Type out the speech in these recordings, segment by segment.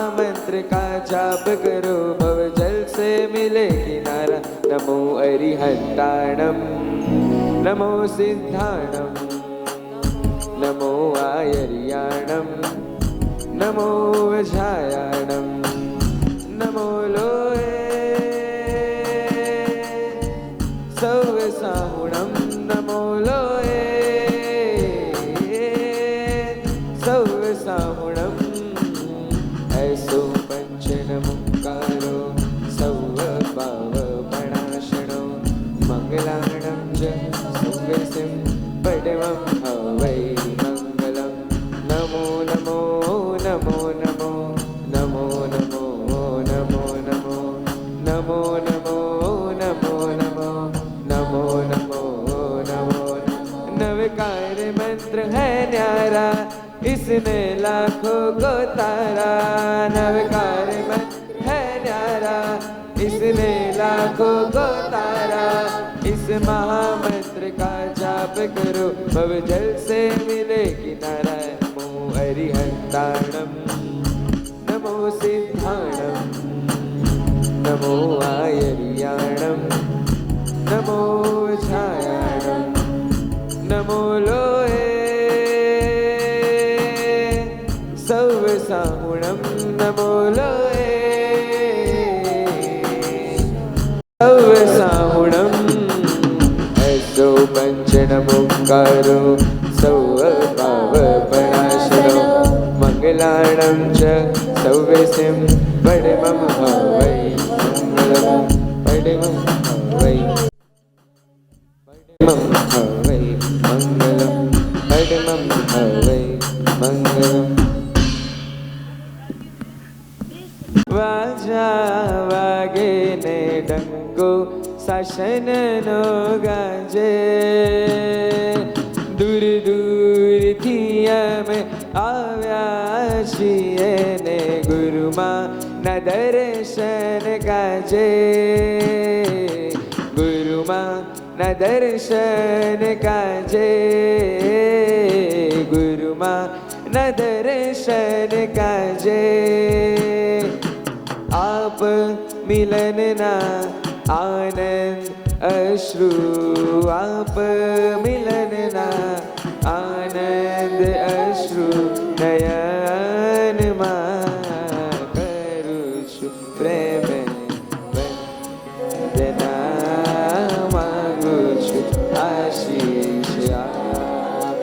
महामंत्र का जाप करो, भव जल से मिले किनारा। नमो अरिहंताणम, नमो सिद्धाणम, नमो आयर्याणम, नमो वज्रायाणम, नमो लोहे सौवसाहुणम, नमो लोहे सौवसाहुणम। ऐसो पंचनमुकारो सौवपावपणाशनो, मंगलाणं च सुव्यसिं पडवं हवै मंगलम्। नमो नमो नमो नमो नमो नमो नमो नमो नमो नमो नमो नमो नमो नमो नमो। नवकार मंत्र है न्यारा, इसने लाखों को तारा। नवकार मंत्र है न्यारा, इसने लाखों को तारा। इस महामंत्र का जाप करो, भव जल से मिले किनारा। नमो अरिहंताणम, नमो सिद्धाणम, नमो आयर्याणम, नमो वज्रायाणम, नमो लोहे सौवसाहुणम, नमो लोहे सौवसाहुणम। ऐसो पंचनमुकारो सौवपावपणाशनो, मंगलाणं च सौव्यसिं पडवं हवै मंगलम्। पडवं हवै पडवं हवै मंगलम्, पडवं हवै मंगलम्। वाजा वागे ने डंको, શાસનનો ગાજે। દૂર દૂરથી અમે આવ્યા છીએ ને, ગુરુમાં ના દર્શન કાજે। ગુરુમાં ના દર્શન કાજે, ગુરુમાં ના દર્શન કાજે। आप मिलनना आनंद अश्रु, आप मिलनना आनंद अश्रु नयનમાં કરું છું પ્રેમ વંદના માંગુ છું આશીષ આપ।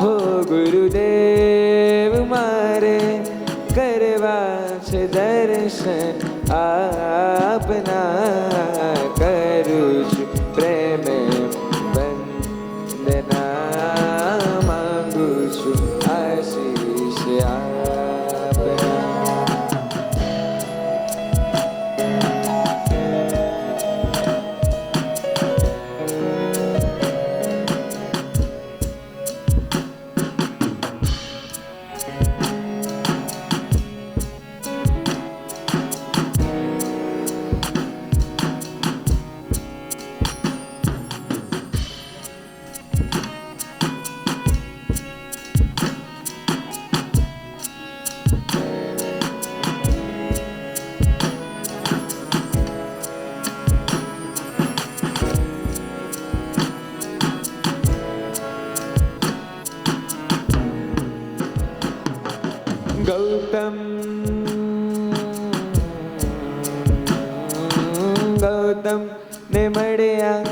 હો ગુરુદેવ મારે કરવા છે દર્શન આપના, કરું છું પ્રેમ વંદના માંગુ છું આશીષ આપના। गौतम गौतम ने મળ્યા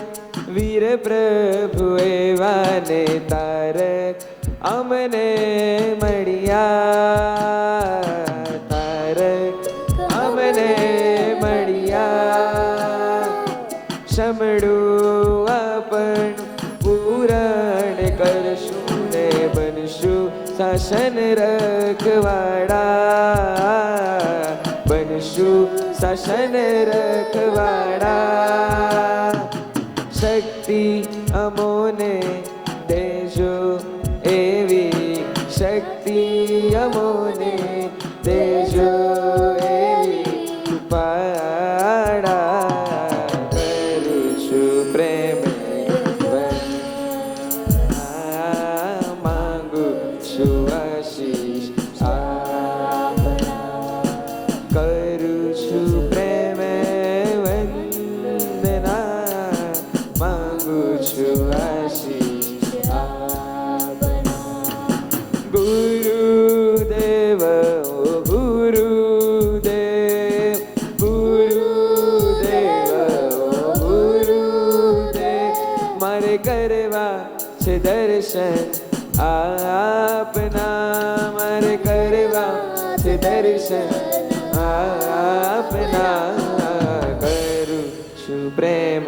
વીર પ્રભુ એવા ને, તારક અમને મળ્યા, તારક અમને મળ્યા। શમડું આપણ પૂરણ કરશું ને, બનશું શાસન રખવાડા, બનશું શાસન રખવાડા। શક્તિ અમોને દેજો એવી, શક્તિ અમોને દેજો એવી, પાડા કરું છું પ્રેમ માંગુ છું આશીષ આપના। दर्शन आपना मारे करवा छे दर्शन आपना करू छु प्रेम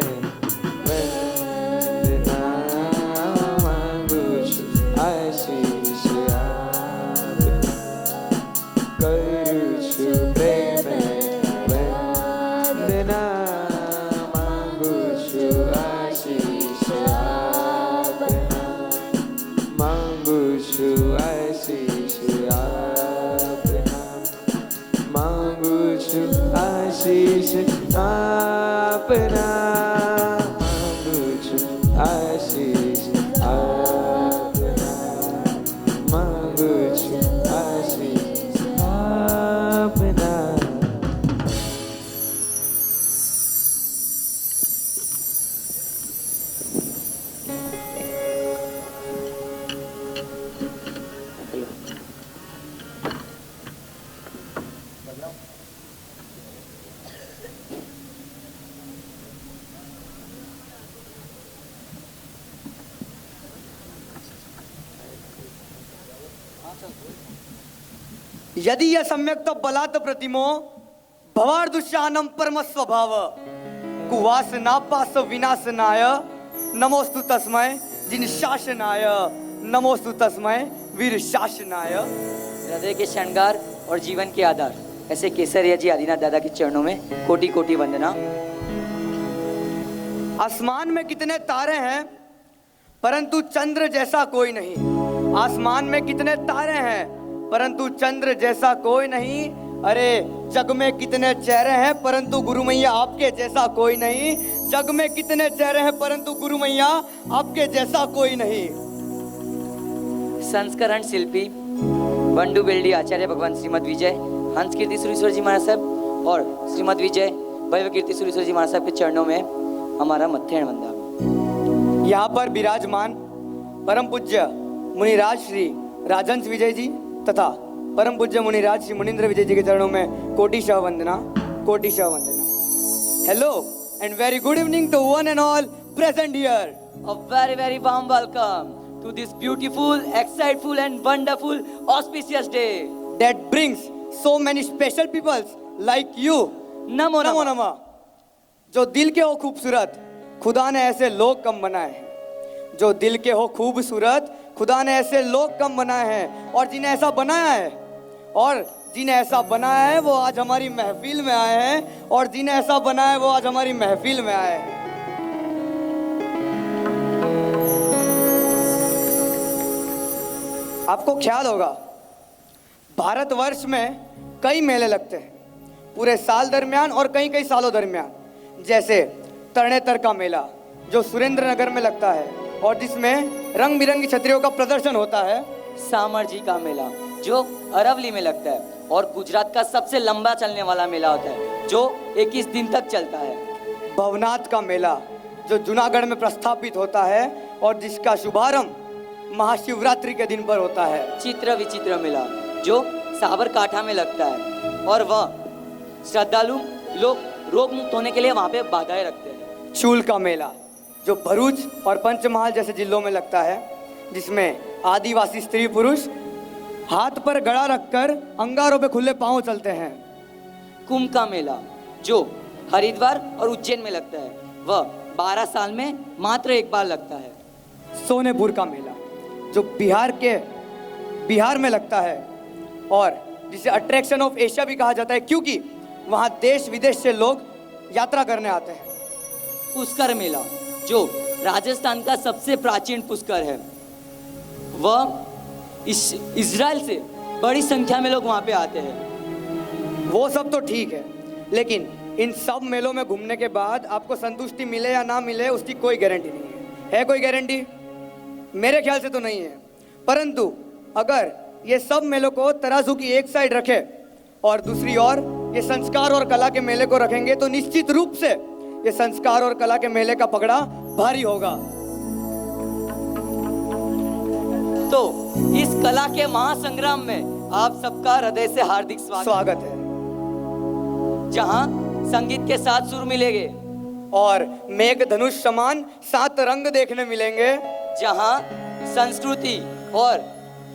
आशीष आपना मांगू छू आशीष आपना मांगू छू आशीष आपना। यदि यह सम्यक तो बलात् प्रतिमो भवार्दुष्यानम परम स्वभाव कुवासनापास विनाशनाय नमोस्तु तस्मै जिन शासनाय नमोस्तु तस्मै वीर शासनाय। हृदय के श्रृंगार और जीवन के आधार ऐसे केसरिया जी आदिनाथ दादा के चरणों में कोटि कोटि वंदना। आसमान में कितने तारे हैं परंतु चंद्र जैसा कोई नहीं। आसमान में कितने तारे हैं परंतु चंद्र जैसा कोई नहीं। अरे जग में कितने चेहरे हैं परंतु गुरु मैया आपके जैसा कोई नहीं। जग में कितने चेहरे हैं परंतु गुरु मैया आपके जैसा कोई नहीं। संस्करण शिल्पी बंडू बेल्डी आचार्य भगवान श्रीमद विजय हंस कीर्ति सुरेश्वर जी महाराज साहब और श्रीमद विजय भैव कीर्ति सुरेश्वर जी महाराज साहब के चरणों में हमारा मत्थेण वंदना। यहाँ पर विराजमान परम पूज्य मुनिराज श्री राजंस विजय जी तथा परम पूज्य मुनिराज श्री मुनिंद्र विजय जी के चरणों में कोटिशः वंदना, कोटिशः वंदना। Hello and very good evening to one and all present here. A very warm welcome to this beautiful, exciteful and wonderful auspicious day that brings so many special peoples like you. Namo Namo नमः। नमः। जो दिल के हो खूबसूरत खुदा ने ऐसे लोग कम बनाए हैं। जो दिल के हो खूबसूरत खुदा ने ऐसे लोग कम बनाए हैं और जिन्हें ऐसा बनाया है वो आज हमारी महफिल में आए हैं और जिन्हें ऐसा बनाया है वो आज हमारी महफिल में आए हैं। आपको ख्याल होगा भारतवर्ष में कई मेले लगते हैं पूरे साल दरमियान और कई कई सालों दरमियान। जैसे तरणेतर का मेला जो सुरेंद्र नगर में लगता है और जिसमें रंग बिरंगी छतरियों का प्रदर्शन होता है। सामर जी का मेला जो अरवली में लगता है और गुजरात का सबसे लंबा चलने वाला मेला होता है जो 21 दिन तक चलता है। भवनाथ का मेला जो जूनागढ़ में प्रस्थापित होता है और जिसका शुभारंभ महाशिवरात्रि के दिन पर होता है। चित्र विचित्र मेला जो साबरकाठा में लगता है और वह श्रद्धालु लोग रोग मुक्त होने के लिए वहाँ पे बाधाएं रखते हैं। चूल का मेला जो भरूच और पंचमहाल जैसे जिलों में लगता है जिसमें आदिवासी स्त्री पुरुष हाथ पर गड़ा रखकर अंगारों पे खुले पांव चलते हैं। कुंभ का मेला जो हरिद्वार और उज्जैन में लगता है वह 12 साल में मात्र एक बार लगता है। सोनेपुर का मेला जो बिहार में लगता है और जिसे अट्रैक्शन ऑफ एशिया भी कहा जाता है क्योंकि वहाँ देश विदेश से लोग यात्रा करने आते हैं। पुष्कर मेला जो राजस्थान का सबसे प्राचीन पुष्कर है वह इजराइल से बड़ी संख्या में लोग वहाँ पे आते हैं। वो सब तो ठीक है लेकिन इन सब मेलों में घूमने के बाद आपको संतुष्टि मिले या ना मिले उसकी कोई गारंटी नहीं है। है कोई गारंटी? मेरे ख्याल से तो नहीं है। परंतु अगर ये सब मेलों को तराजू की एक साइड रखे और दूसरी ओर ये संस्कार और कला के मेले को रखेंगे तो निश्चित रूप से ये संस्कार और कला के मेले का पगड़ा भारी होगा। तो इस कला के महासंग्राम में आप सबका हृदय से हार्दिक स्वागत है जहां संगीत के 7 सुर मिलेंगे और मेघ धनुष समान 7 रंग देखने मिलेंगे। जहां संस्कृति और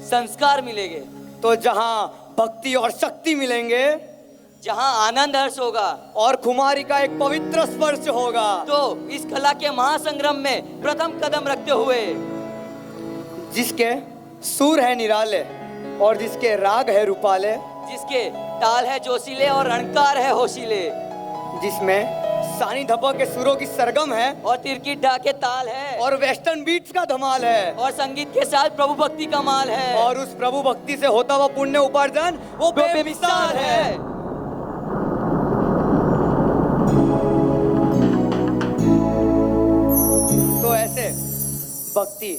संस्कार मिलेंगे, तो जहां भक्ति और शक्ति मिलेंगे, जहां आनंद हर्ष होगा, और खुमारी का एक पवित्र स्पर्श होगा, तो इस कला के महासंग्राम में प्रथम कदम रखते हुए जिसके सुर है निराले और जिसके राग है रूपाले, जिसके ताल है जोशीले और रणकार है होशीले, जिसमें सानी धपा के सुरों की सरगम है और तिरकिट ढा के ताल है और वेस्टर्न बीट्स का धमाल है, और संगीत के साथ प्रभु भक्ति का माल है, और उस प्रभु भक्ति से होता हुआ पुण्य उपार्जन वो बेमिसाल है। तो ऐसे भक्ति,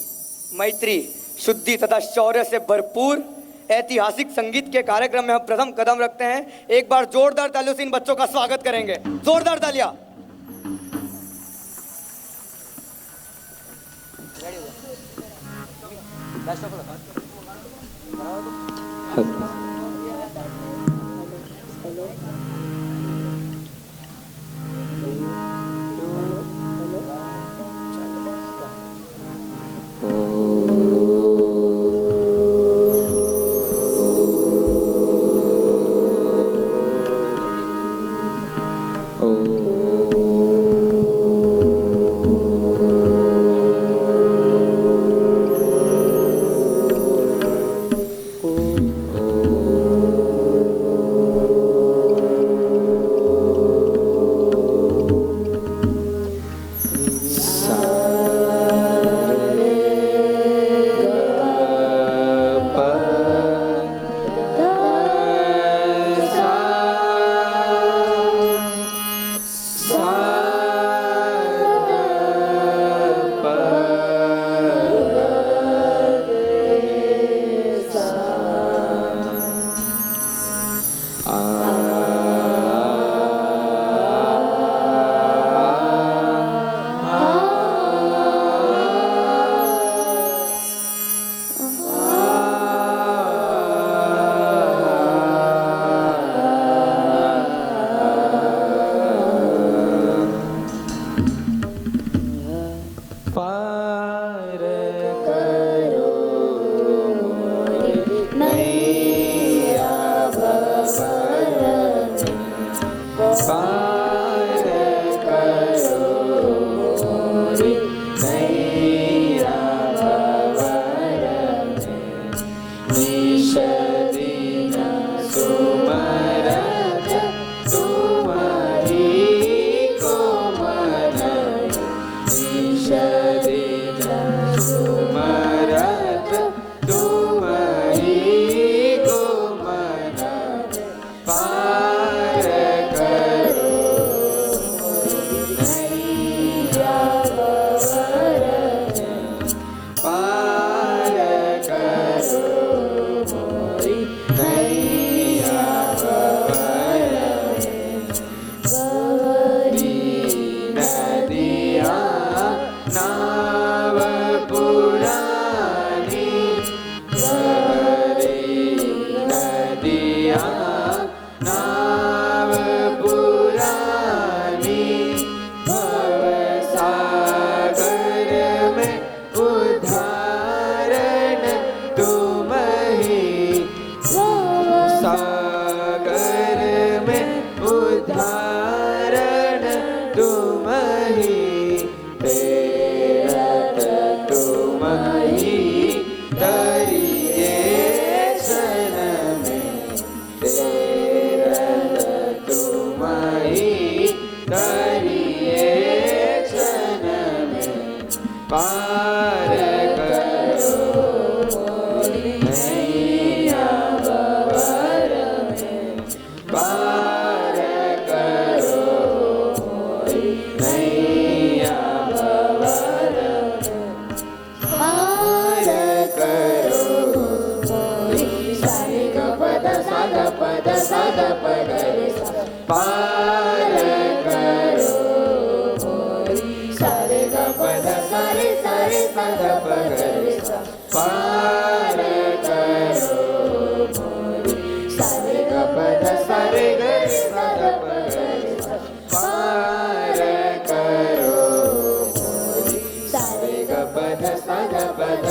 मैत्री, शुद्धि तथा शौर्य से भरपूर ऐतिहासिक संगीत के कार्यक्रम में हम प्रथम कदम रखते हैं। एक बार जोरदार तालियों से इन बच्चों का स्वागत करेंगे, जोरदार तालियां।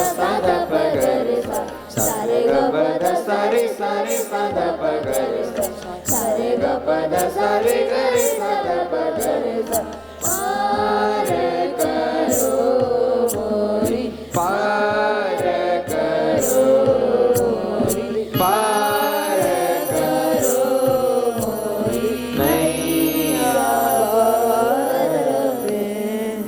Sa पद सा रे ग रे सा द पद रे सा पार करो मोरी पार करो मोरी पार करो मोरी नैया भव में।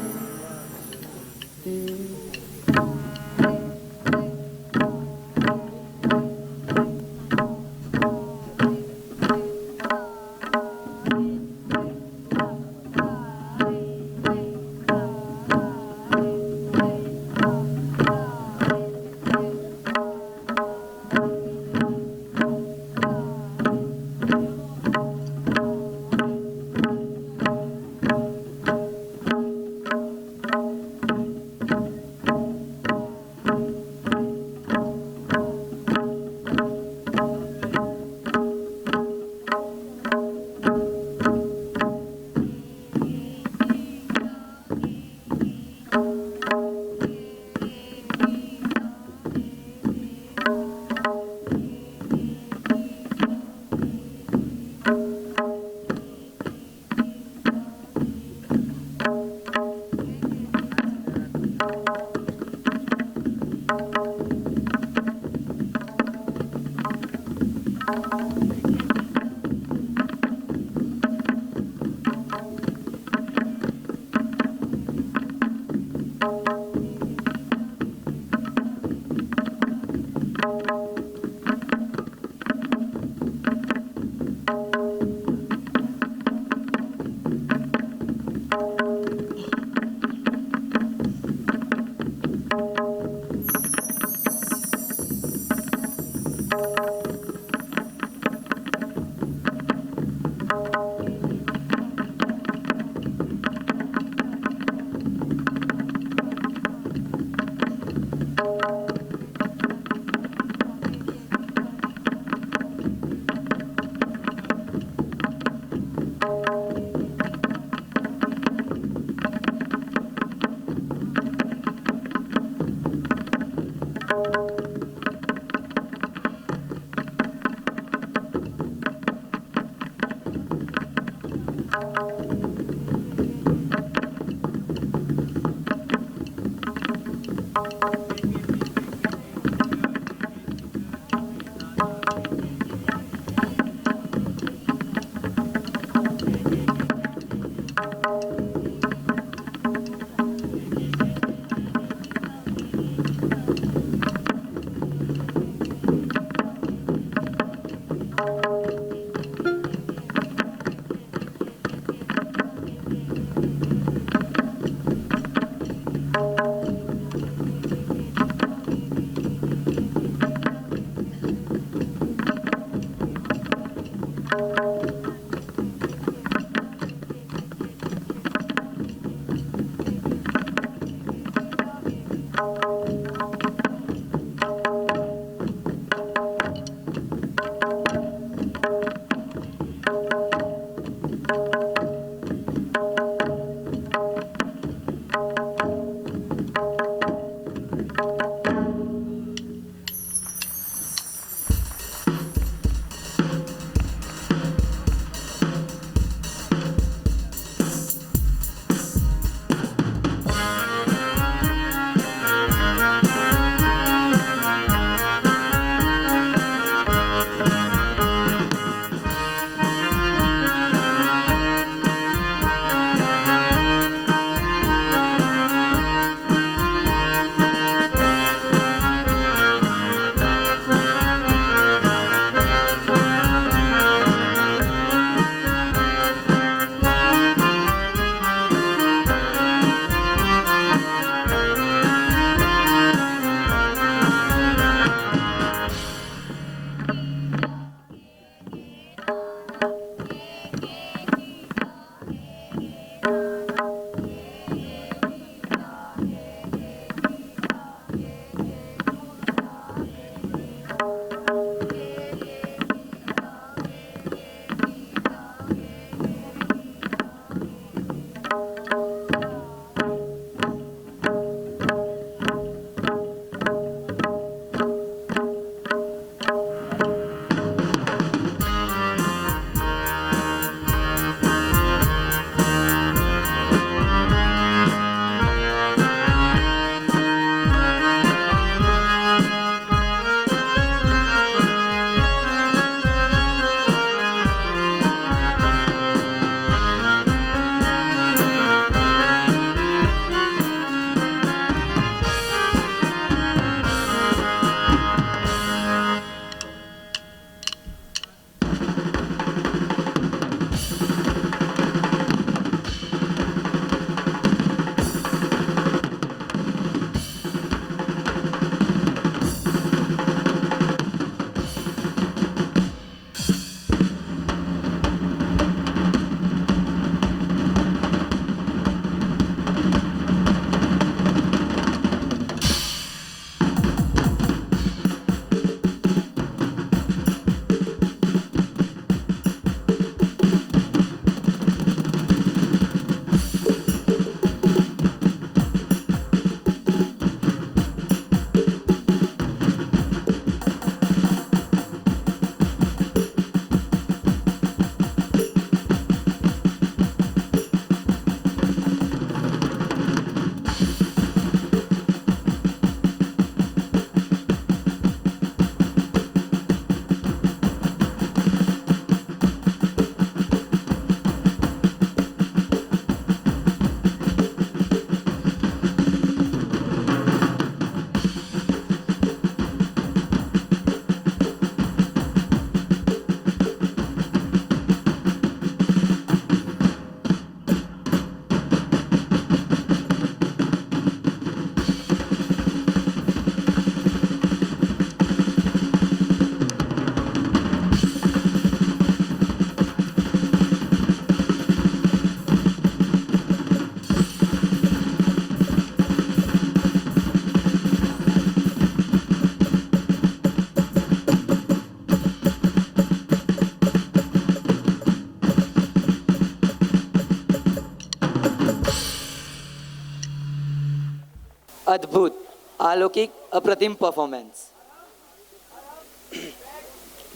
अद्भुत, अलौकिक, अप्रतिम परफॉर्मेंस।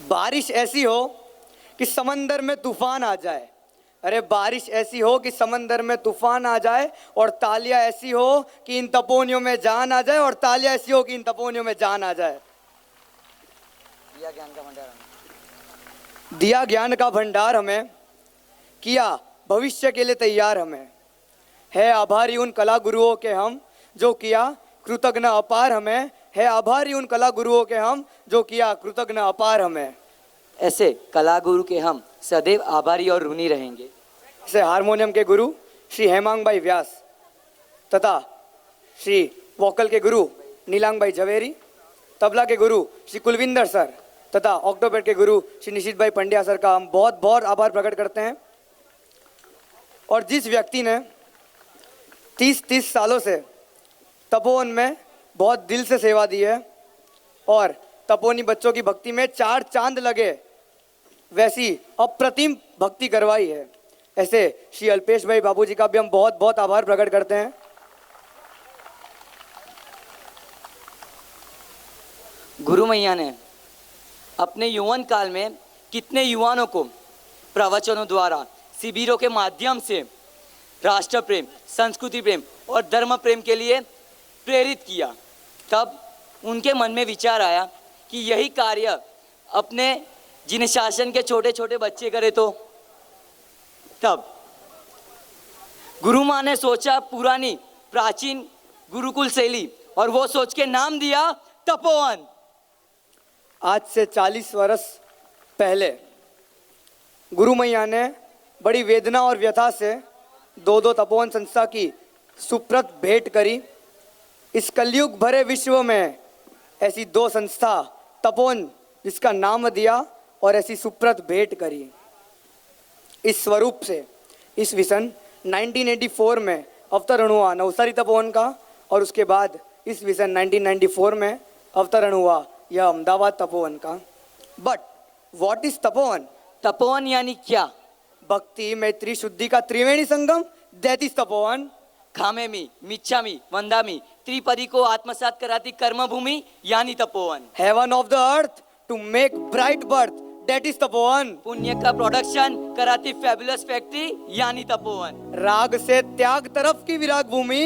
बारिश ऐसी हो कि समंदर में तूफान आ जाए। अरे बारिश ऐसी हो कि समंदर में तूफान आ जाए, और तालियां ऐसी हो कि इन तपोनियों में जान आ जाए, और तालियां ऐसी हो कि इन तपोनियों में जान आ जाए। दिया ज्ञान का भंडार हमें, किया भविष्य के लिए तैयार हमें। है आभारी उन कला गुरुओं के हम, जो किया कृतज्ञ अपार हमें। है आभारी उन कला गुरुओं के हम, जो किया कृतज्ञ अपार हमें। ऐसे कला गुरु के हम सदैव आभारी और ऋणी रहेंगे। से हारमोनियम के गुरु श्री हेमांग भाई व्यास तथा श्री वोकल के गुरु नीलांग भाई झवेरी, तबला के गुरु श्री कुलविंदर सर तथा ऑक्टोबर के गुरु श्री निशित भाई पंड्या सर का हम बहुत बहुत आभार प्रकट करते हैं। और जिस व्यक्ति ने 30 सालों से तपोवन में बहुत दिल से सेवा दी है और तपोनी बच्चों की भक्ति में 4 चांद लगे वैसी अप्रतिम भक्ति करवाई है, ऐसे श्री अल्पेश भाई बाबू जी का भी हम बहुत बहुत आभार प्रकट करते हैं। गुरु मैया ने अपने यौवन काल में कितने युवाओं को प्रवचनों द्वारा, शिविरों के माध्यम से राष्ट्र प्रेम, संस्कृति प्रेम और धर्म प्रेम के लिए प्रेरित किया। तब उनके मन में विचार आया कि यही कार्य अपने जिन शासन के छोटे छोटे बच्चे करे तो। तब गुरु माँ ने सोचा पुरानी प्राचीन गुरुकुल शैली, और वो सोच के नाम दिया तपोवन। आज से 40 वर्ष पहले गुरु मैया ने बड़ी वेदना और व्यथा से 2 तपोवन संस्था की सुप्रत भेंट करी। इस कलयुग भरे विश्व में ऐसी 2 संस्था तपोवन जिसका नाम दिया और ऐसी सुप्रत भेंट करी। इस स्वरूप से इस विसन 1984 में अवतरण हुआ नवसारी तपोवन का, और उसके बाद इस विसन 1994 में अवतरण हुआ यह अहमदाबाद तपोवन का। But what is Tapovan? Tapovan यानी क्या? भक्ति मैत्री शुद्धि का त्रिवेणी संगम, दैट इज तपोवन। खामेमी, मिच्छामी, वंदामी त्रिपदी को आत्मसात कराती कर्मभूमि यानी Tapovan. Heaven of the earth to make bright birth, that is Tapovan. पुण्य का प्रोडक्शन कराती फैबुलस फैक्ट्री यानी तपोवन। राग से त्याग तरफ की विराग भूमि,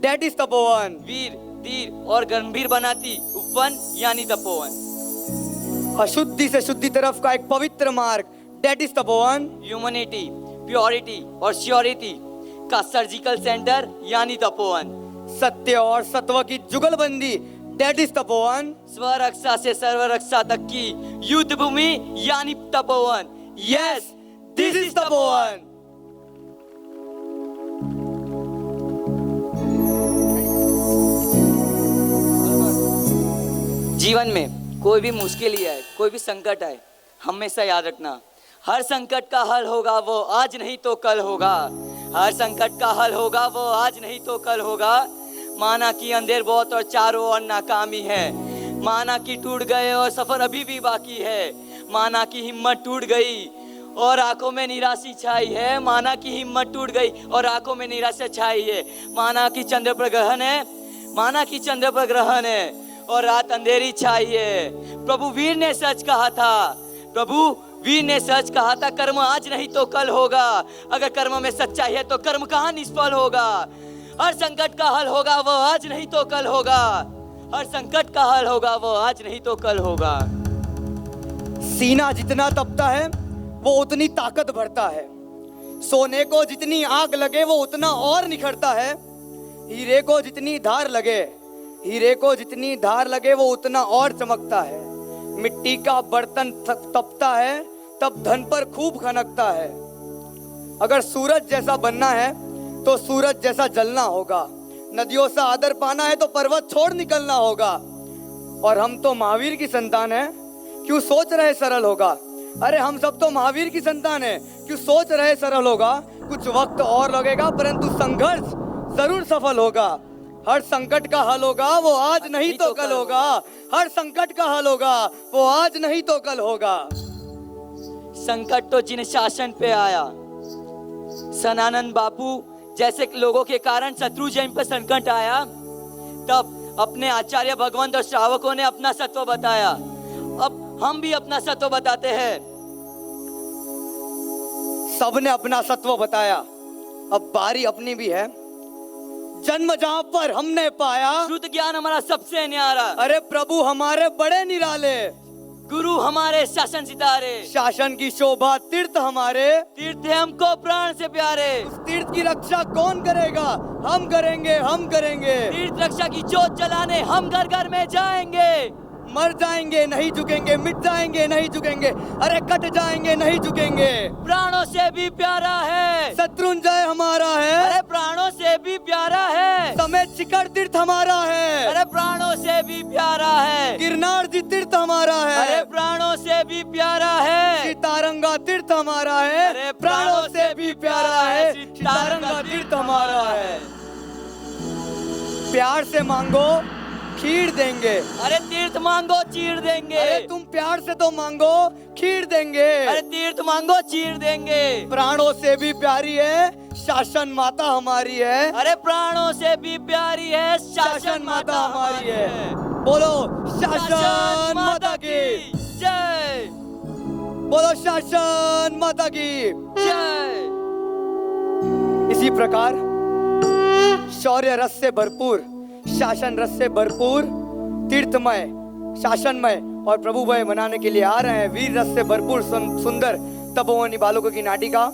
दैट इज तपोवन। वीर, धीर और गंभीर बनाती उपवन यानी तपोवन। अशुद्धि से शुद्धि तरफ का एक पवित्र मार्ग, that is Tapovan. Humanity, purity और श्योरिटी का सर्जिकल सेंटर यानी तपोवन। सत्य और सत्व की जुगलबंदी, दैट इज तपोवन। स्वरक्षा से सर्वरक्षा तक की युद्ध भूमि यानी Tapovan. Yes, this is Tapovan. जीवन में कोई भी मुश्किल ही आए, कोई भी संकट आए, हमेशा याद रखना हर संकट का हल होगा वो आज नहीं तो कल होगा। हर संकट का हल होगा वो आज नहीं तो कल होगा। माना कि अंधेर बहुत और चारों ओर नाकामी है, माना कि टूट गए और सफर अभी भी बाकी है, माना कि हिम्मत टूट गई और आंखों में निराशा छाई है, माना कि हिम्मत टूट गई और आंखों में निराशा छाई है, माना कि चंद्र पर ग्रहण है, माना कि चंद्र पर ग्रहण है और रात अंधेरी छाई है। प्रभु वीर ने सच कहा था, प्रभु वीर ने सच कहा था, कर्म आज नहीं तो कल होगा। अगर कर्म में सच्चाई है तो कर्म कहाँ निष्फल होगा। हर संकट का हल होगा वो आज नहीं तो कल होगा। हर संकट का हल होगा वो आज नहीं तो कल होगा। सीना जितना तपता है वो उतनी ताकत भरता है। सोने को जितनी आग लगे वो उतना और निखरता है। हीरे को जितनी धार लगे, हीरे को जितनी धार लगे वो उतना और चमकता है। मिट्टी का बर्तन तपता है तब धन पर खूब खनकता है। अगर सूरज जैसा बनना है तो सूरज जैसा जलना होगा। नदियों से आदर पाना है तो पर्वत छोड़ निकलना होगा। और हम तो महावीर की संतान है, क्यों सोच रहे सरल होगा। अरे हम सब तो महावीर की संतान है, क्यों सोच रहे सरल होगा। कुछ वक्त और लगेगा परंतु संघर्ष जरूर सफल होगा। हर संकट का हल होगा वो आज नहीं तो कल होगा। हर संकट का हल होगा वो आज नहीं तो कल होगा। संकट तो जिन शासन पे आया, सनातन बापू जैसे लोगों के कारण शत्रु जैन पर संकट आया। तब अपने आचार्य भगवंत और श्रावकों ने अपना सत्व बताया। अब हम भी अपना सत्व बताते हैं। सबने अपना सत्व बताया, अब बारी अपनी भी है। जन्म जहां पर हमने पाया, शुद्ध ज्ञान हमारा सबसे न्यारा, अरे प्रभु हमारे बड़े निराले, गुरु हमारे शासन सितारे, शासन की शोभा तीर्थ हमारे, तीर्थ है हमको प्राण से प्यारे। उस तीर्थ की रक्षा कौन करेगा? हम करेंगे, हम करेंगे। तीर्थ रक्षा की जोत जलाने हम घर घर में जाएंगे। मर जाएंगे नहीं झुकेंगे, मिट जाएंगे नहीं झुकेंगे, अरे कट जाएंगे नहीं झुकेंगे। प्राणों से भी प्यारा है शत्रुंजय हमारा है, अरे प्राणों से भी प्यारा है। समेत शिखर तीर्थ हमारा है, अरे प्राणों से भी प्यारा है। गिरनार जी तीर्थ हमारा है, अरे प्राणों से भी प्यारा है। सीतारंगा तीर्थ हमारा है, अरे प्राणों से भी प्यारा है। सीतारंगा तीर्थ हमारा है। प्यार से मांगो खीर देंगे, अरे तीर्थ मांगो चीर देंगे। अरे तुम प्यार से तो मांगो खीर देंगे, अरे तीर्थ मांगो चीर देंगे। प्राणों से भी प्यारी है शासन माता हमारी है, अरे प्राणों से भी प्यारी है शासन माता हमारी है। बोलो शासन माता की जय, बोलो शासन माता की जय। इसी प्रकार शौर्य रस से भरपूर, शासन रस से भरपूर, तीर्थमय, शासनमय और प्रभुमय मनाने के लिए आ रहे हैं वीर रस से भरपूर सुंदर तपोवनी बालकों की नाटिका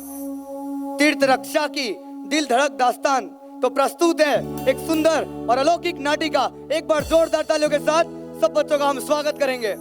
तीर्थ रक्षा की दिल धड़क दास्तान। तो प्रस्तुत है एक सुंदर और अलौकिक नाटिका। एक बार जोरदार तालियों के साथ सब बच्चों का हम स्वागत करेंगे।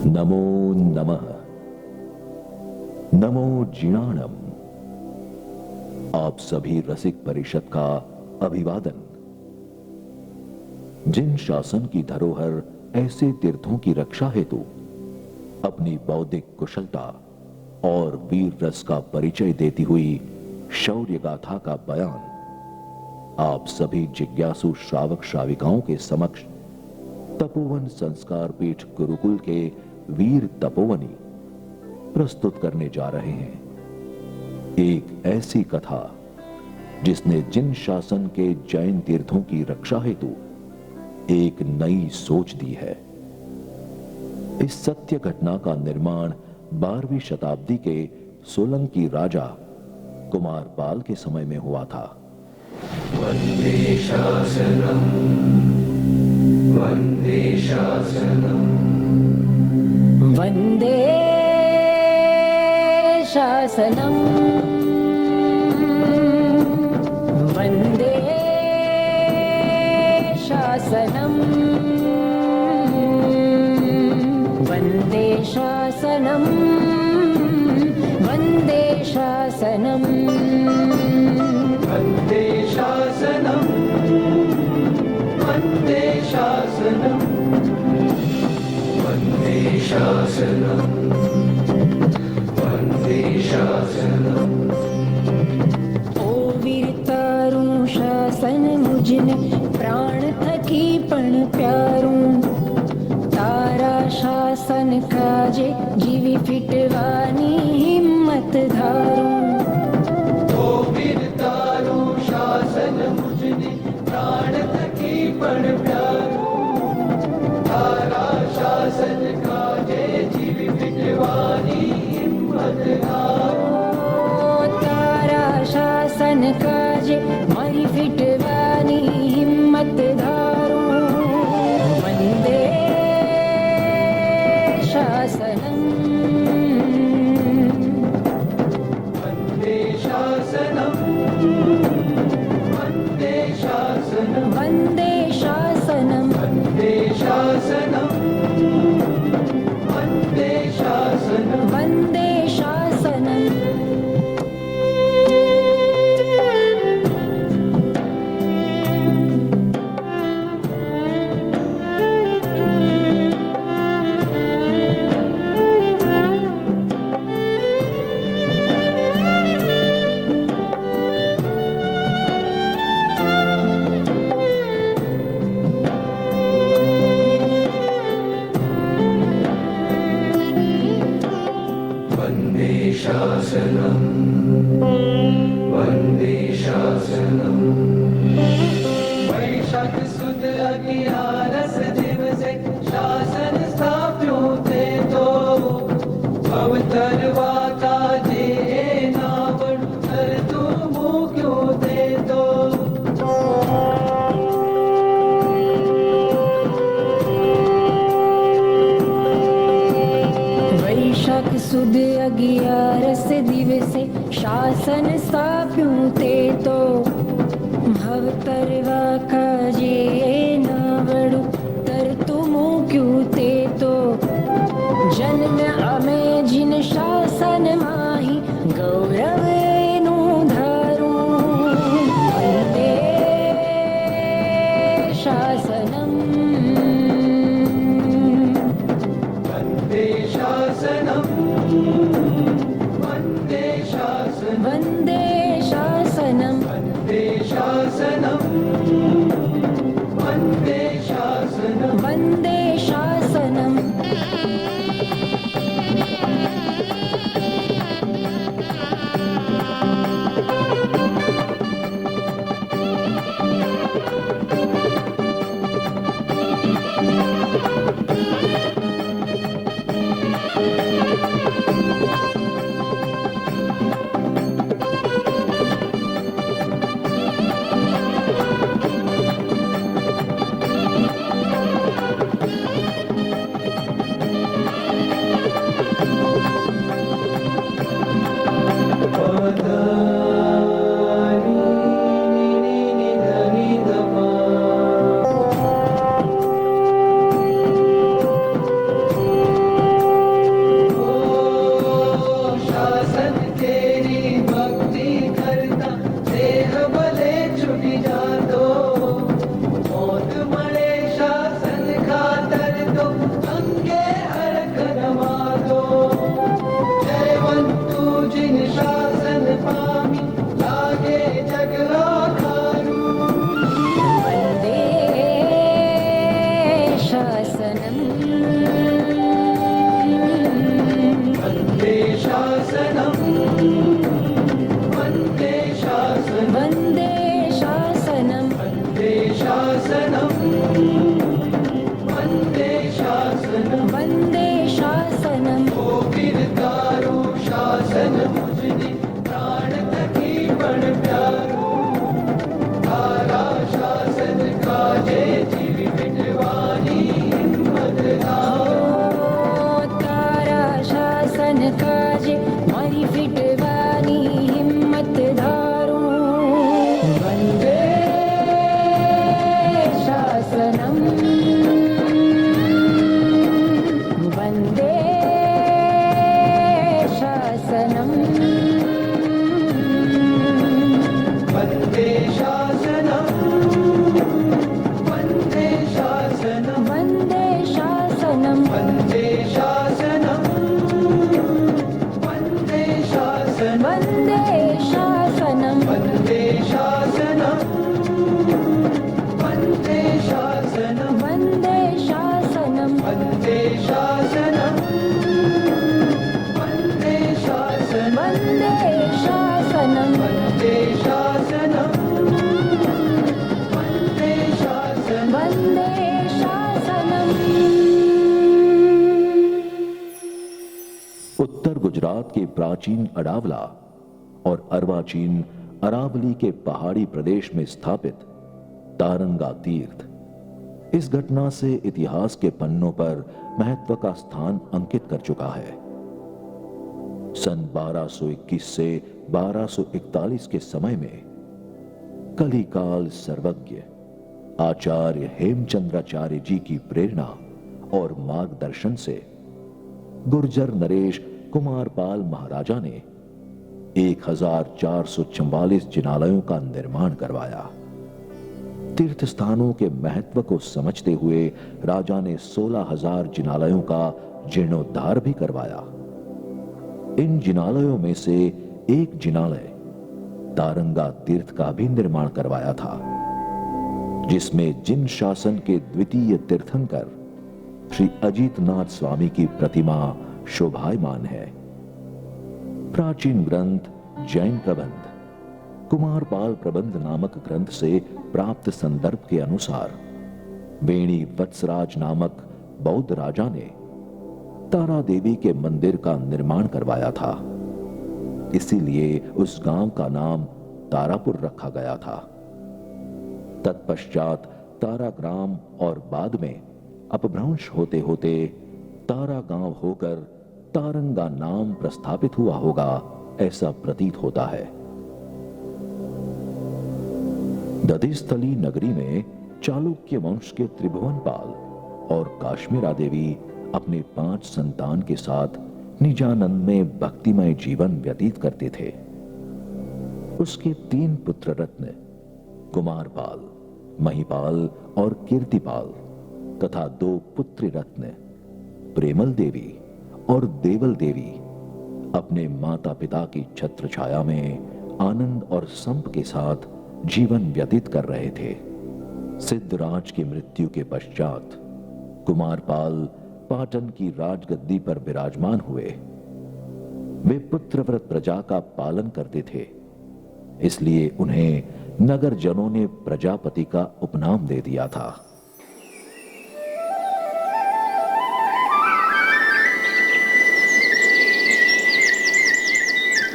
नमो नमः, नमो जिणाणम। आप सभी रसिक परिषद का अभिवादन। जिन शासन की धरोहर ऐसे तीर्थों की रक्षा हेतु अपनी बौद्धिक कुशलता और वीर रस का परिचय देती हुई शौर्य गाथा का बयान आप सभी जिज्ञासु श्रावक श्राविकाओं के समक्ष तपोवन संस्कार पीठ गुरुकुल के वीर तपोवनी प्रस्तुत करने जा रहे हैं। एक ऐसी कथा जिसने जिन शासन के जैन तीर्थों की रक्षा हेतु एक नई सोच दी है। इस सत्य घटना का निर्माण 12वीं शताब्दी के सोलंकी राजा कुमारपाल के समय में हुआ था। वंदे शासनम, वंदे शासनम, वन्दे शासनम्, वन्दे शासनम्, वन्दे शासनम्, वन्दे शासनम्, वंदे शासनम, वंदे शासनम, वंदे शासनम, वंदे शासनम। ओ वीर तारू शासन मुझने प्राण थकी पण प्यारू, तारा शासन काजे जीवी फिटवानी हिम्मत धारू। ओ वीर तारू शासन मुझने प्राण थकी पण प्यारू, तारा शासन काजे जीव फिटवानी हिम्मत धारू। तारा शासन काजे मारी फिटवानी हिम्मत धारू। वंदे शासनम, वंदे शासनम, वंदे शासनम, वंदे शासनम, वंदे शासनम, वंदे शासनम। वंदे शासनम। शासनम् वन्दे शासनम् वैशाख सुद अगियारस दिवसे शासन स्थाप्यो ते तो अवतरवा काजे नावड तर तू मुक्यो ते तो वैशाख सुद अगियारस दिवसे शासन स्थाप्યું તે તો ભવતરવા કાજે નાવડું તરતું મૂક્યું તે તો જન્મ અમે જીન શાસન માહી ગૌરવ એનું ધારું વંદે શાસનમ वन्दे शासनम् वन्दे शासनम् वन्दे शासनम् वन्दे शासनम् वन्दे शासनम् वन्दे शासनम् शासन तेरी भक्ति करता देह भले छुटी जातो मौत मरे शासन खातर तो अंगे हरख नमा दो जयवंतु जिन शासन पामी लागे जग राखारू वन्दे शासनम् वन्दे शासनम् वन्दे शासनम् वन्दे शासनम् वन्दे शासनम् वन्दे शासनम् वन्दे शासनम् ओ गिरधारू शासन मुझने प्राण तकी बड़ प्यारू तारा शासन काजे जीव मिटवानी हिम्मत तारा शासन काजे मारी फिटवानी हिम्मत धारू वन्दे शासनम् वन्दे शासनम् वन्दे शासनम् वन्दे शासनम् वन्दे शासनम् वन्दे शासनम् वन्दे शासनम् वन्दे शासनम् वन्दे शासनम् वन्दे शासनम् वन्दे शासनम् वन्दे शासनम् वन्दे शासनम् वन्दे शासनम् वन्दे शासनम् वन्दे शासनम् वन्दे शासनम् उत्तर गुजरात के प्राचीन अडावला और अर्वाचीन अरावली के पहाड़ी प्रदेश में स्थापित तारंगा तीर्थ इस घटना से इतिहास के पन्नों पर महत्व का स्थान अंकित कर चुका है। सन 1221 से 1241 के समय में कलिकाल सर्वज्ञ आचार्य हेमचंद्राचार्य जी की प्रेरणा और मार्गदर्शन से गुर्जर नरेश कुमारपाल महाराजा ने 1444 जिनालयों का निर्माण करवाया। तीर्थ स्थानों के महत्व को समझते हुए राजा ने 16,000 जिनालयों का जीर्णोद्धार भी करवाया। इन जिनालयों में से एक जिनालय तारंगा तीर्थ का भी निर्माण करवाया था, जिसमें जिन शासन के द्वितीय तीर्थंकर श्री अजीतनाथ स्वामी की प्रतिमा शोभायमान है। प्राचीन ग्रंथ जैन प्रबंध कुमारपाल प्रबंध नामक ग्रंथ से प्राप्त संदर्भ के अनुसार वेणी वत्सराज नामक बौद्ध राजा ने तारा देवी के मंदिर का निर्माण करवाया था। इसीलिए उस गांव का नाम तारापुर रखा गया था। तत्पश्चात तारा ग्राम और बाद में अपभ्रंश होते होते तारा गांव होकर तारंगा नाम प्रस्थापित हुआ होगा, ऐसा प्रतीत होता है। दधिस्थली नगरी में चालुक्य वंश के त्रिभुवनपाल और काश्मीरा देवी अपने 5 संतान के साथ निजानंद में भक्तिमय जीवन व्यतीत करते थे। उसके 3 पुत्र रत्न कुमारपाल, महिपाल और कीर्तिपाल तथा 2 पुत्री रत्न प्रेमल देवी और देवल देवी अपने माता पिता की छत्र छाया में आनंद और संप के साथ जीवन व्यतीत कर रहे थे। सिद्धराज की मृत्यु के पश्चात कुमारपाल पाटन की राजगद्दी पर विराजमान हुए। वे पुत्रव्रत प्रजा का पालन करते थे, इसलिए उन्हें नगर जनों ने प्रजापति का उपनाम दे दिया था।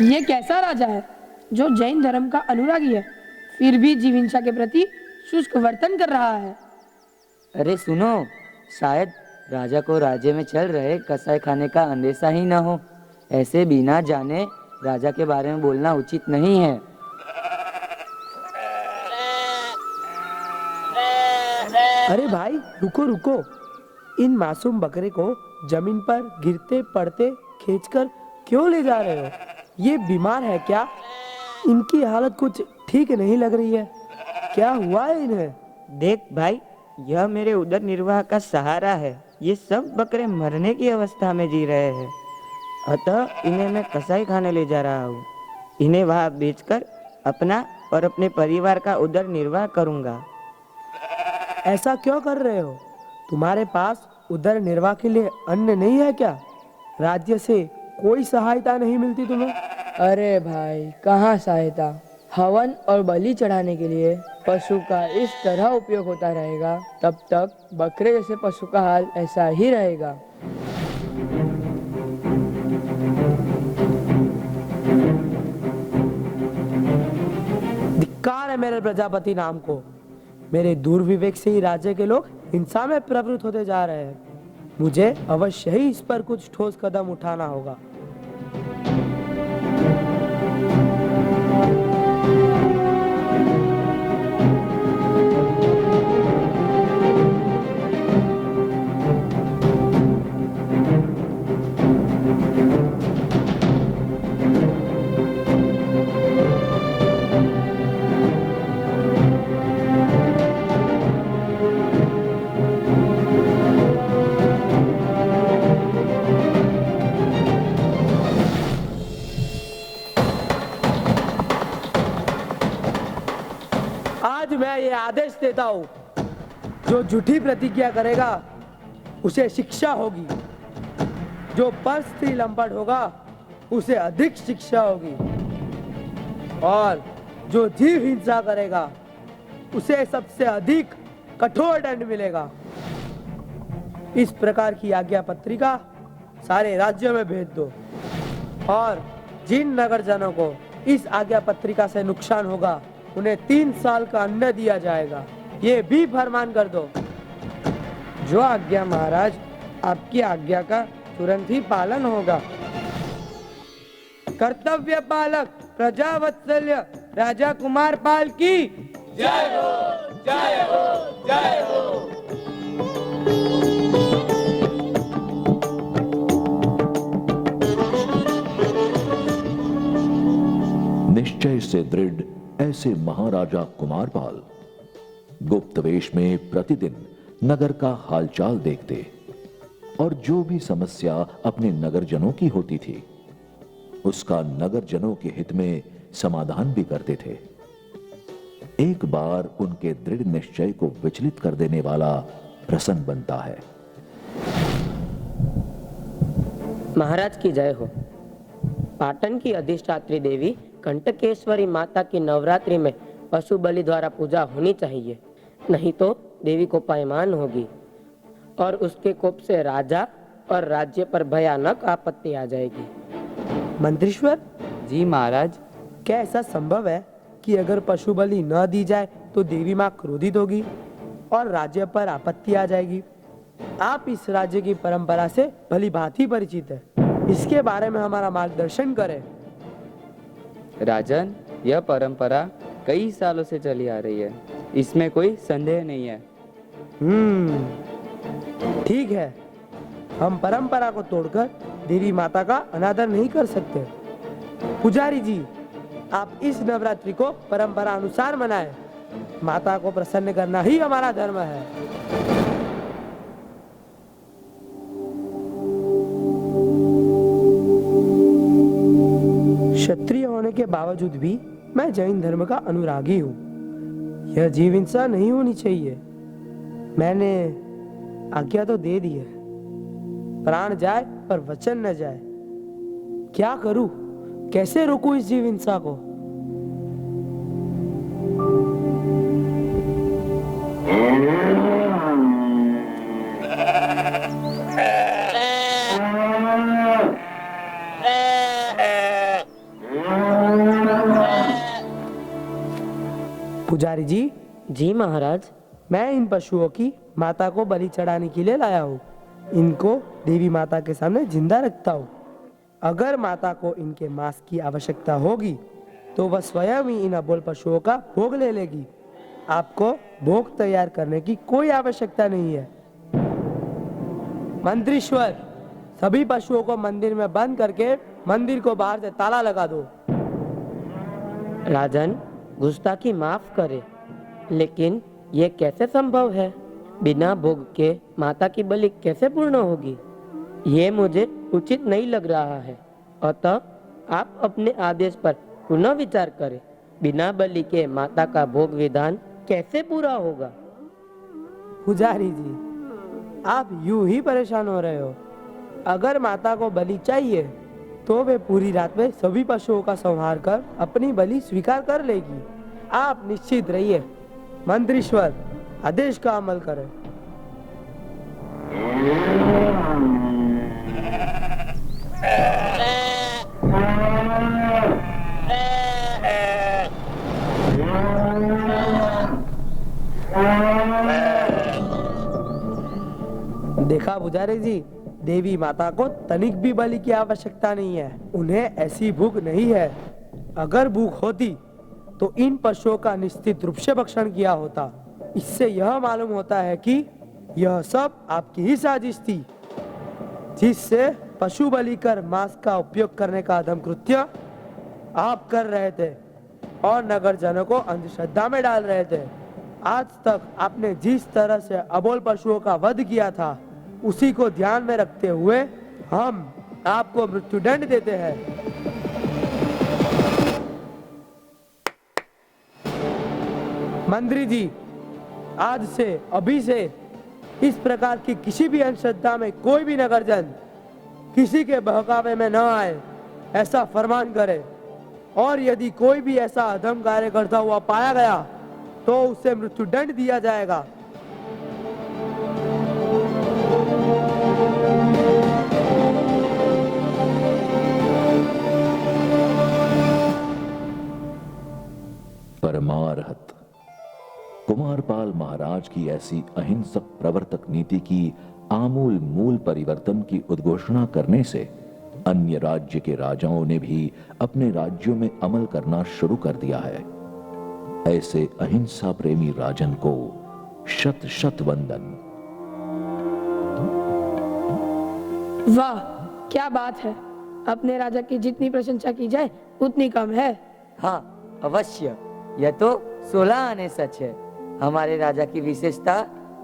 ये कैसा राजा है जो जैन धर्म का अनुरागी है, फिर भी जीव हिंसा के प्रति शुष्क वर्तन कर रहा है। अरे सुनो, शायद राजा को राज्य में चल रहे कसाई खाने का अंदेशा ही न हो। ऐसे बिना जाने राजा के बारे में बोलना उचित नहीं है। अरे भाई रुको रुको, इन मासूम बकरे को जमीन पर गिरते पड़ते खींचकर क्यों ले जा रहे हो? ये बीमार है क्या? इनकी हालत कुछ ठीक नहीं लग रही है। क्या हुआ है इन्हें? देख भाई, यह मेरे उदर निर्वाह का सहारा है। ये सब बकरे मरने की अवस्था में जी रहे हैं, अतः इन्हें मैं कसाई खाने ले जा रहा हूँ। इन्हें वहाँ बेचकर अपना और अपने परिवार का उदर निर्वाह करूँगा। ऐसा क्यों कर रहे हो? तुम्हारे पास उदर निर्वाह के लिए अन्न नहीं है क्या? राज्य से कोई सहायता नहीं मिलती तुम्हें? अरे भाई, कहाँ सहायता? हवन और बलि चढ़ाने के लिए पशु का इस तरह उपयोग होता रहेगा, तब तक बकरे जैसे पशु का हाल ऐसा ही रहेगा। धिक्कार है मेरे प्रजापति नाम को। मेरे दूर विवेक से ही राज्य के लोग हिंसा में प्रवृत्त होते जा रहे हैं। मुझे अवश्य ही इस पर कुछ ठोस कदम उठाना होगा। आज मैं ये आदेश देता हूँ, जो झूठी प्रतिज्ञा करेगा उसे शिक्षा होगी, जो पर स्त्री लंपट होगा उसे अधिक शिक्षा होगी, और जो जीव हिंसा करेगा उसे सबसे अधिक कठोर दंड मिलेगा। इस प्रकार की आज्ञा पत्रिका सारे राज्यों में भेज दो, और जिन नगर जनों को इस आज्ञा पत्रिका से नुकसान होगा उन्हें 3 साल का अन्न दिया जाएगा। ये भी फरमान कर दो। जो आज्ञा महाराज, आपकी आज्ञा का तुरंत ही पालन होगा। कर्तव्य पालक प्रजा वत्सल्य राजा कुमारपाल की जय हो, जय हो, जय हो। निश्चय से दृढ़ ऐसे महाराजा कुमारपाल गुप्त वेश में प्रतिदिन नगर का हालचाल देखते और जो भी समस्या अपने नगरजनों की होती थी उसका नगरजनों के हित में समाधान भी करते थे। एक बार उनके दृढ़ निश्चय को विचलित कर देने वाला प्रसंग बनता है। महाराज की जय हो। पाटन की अधिष्ठात्री देवी कंटकेश्वरी माता की नवरात्रि में पशु बलि द्वारा पूजा होनी चाहिए, नहीं तो देवी को पायमान होगी और उसके कोप से राजा और राज्य पर भयानक आपत्ति आ जाएगी। मंत्रीश्वर, जी महाराज। क्या ऐसा संभव है कि अगर पशु बलि न दी जाए तो देवी माँ क्रोधित होगी और राज्य पर आपत्ति आ जाएगी? आप इस राज्य की परंपरा से भली भांति परिचित है, इसके बारे में हमारा मार्गदर्शन करें। राजन, यह परंपरा कई सालों से चली आ रही है, इसमें कोई संदेह नहीं है। ठीक है, हम परंपरा को तोड़कर देवी माता का अनादर नहीं कर सकते। पुजारी जी, आप इस नवरात्रि को परंपरा अनुसार मनाएं। माता को प्रसन्न करना ही हमारा धर्म है। क्षत्रिय होने के बावजूद भी मैं जैन धर्म का अनुरागी हूँ। यह जीव हिंसा नहीं होनी चाहिए। मैंने आज्ञा तो दे दी है, प्राण जाए पर वचन न जाए। क्या करूं? कैसे रोकूं इस जीव हिंसा को? पुजारी जी। जी महाराज। मैं इन पशुओं की माता को बलि चढ़ाने के लिए लाया हूँ। इनको देवी माता के सामने जिंदा रखता हूँ। अगर माता को इनके मांस की आवश्यकता होगी तो वह स्वयं ही इन अबोल पशुओं का भोग ले लेगी। आपको भोग तैयार करने की कोई आवश्यकता नहीं है। मंत्रीश्वर, सभी पशुओं को मंदिर में बंद करके मंदिर को बाहर से ताला लगा दो। राजन, गुस्ताखी माफ करे, लेकिन ये कैसे संभव है? बिना भोग के माता की बलि कैसे पूर्ण होगी? ये मुझे उचित नहीं लग रहा है। अतः आप अपने आदेश पर पुनः विचार करें। बिना बलि के माता का भोग विधान कैसे पूरा होगा? पुजारी जी, आप यूं ही परेशान हो रहे हो। अगर माता को बलि चाहिए तो वे पूरी रात में सभी पशुओं का संहार कर अपनी बलि स्वीकार कर लेगी। आप निश्चित रहिए। मंत्रीश्वर, आदेश का अमल करें। देखा पुजारी जी, देवी माता को तनिक भी बलि की आवश्यकता नहीं है। उन्हें ऐसी भूख नहीं है। अगर भूख होती तो इन पशुओं का निश्चित रूप से भक्षण किया होता। इससे यह मालूम होता है कि यह सब आपकी ही साजिश थी, जिससे पशु बलि कर मांस का उपयोग करने का अधम कृत्य आप कर रहे थे और नगर जनों को अंधश्रद्धा में डाल रहे थे। आज तक आपने जिस तरह से अबोल पशुओं का वध किया था, उसी को ध्यान में रखते हुए हम आपको मृत्युदंड देते हैं। मंत्री जी, आज से, अभी से इस प्रकार की किसी भी अंधश्रद्धा में कोई भी नगरजन किसी के बहकावे में न आए, ऐसा फरमान करे। और यदि कोई भी ऐसा अधम कार्य करता हुआ पाया गया तो उसे मृत्युदंड दिया जाएगा। परमार्हत कुमारपाल महाराज की ऐसी अहिंसक प्रवर्तक नीति की आमूल मूल परिवर्तन की उद्घोषणा करने से अन्य राज्य के राजाओं ने भी अपने राज्यों में अमल करना शुरू कर दिया है। ऐसे अहिंसा प्रेमी राजन को शत शत वंदन। वाह, क्या बात है। अपने राजा की जितनी प्रशंसा की जाए उतनी कम है। हाँ अवश्य, यह तो 16 आने सच है। हमारे राजा की विशेषता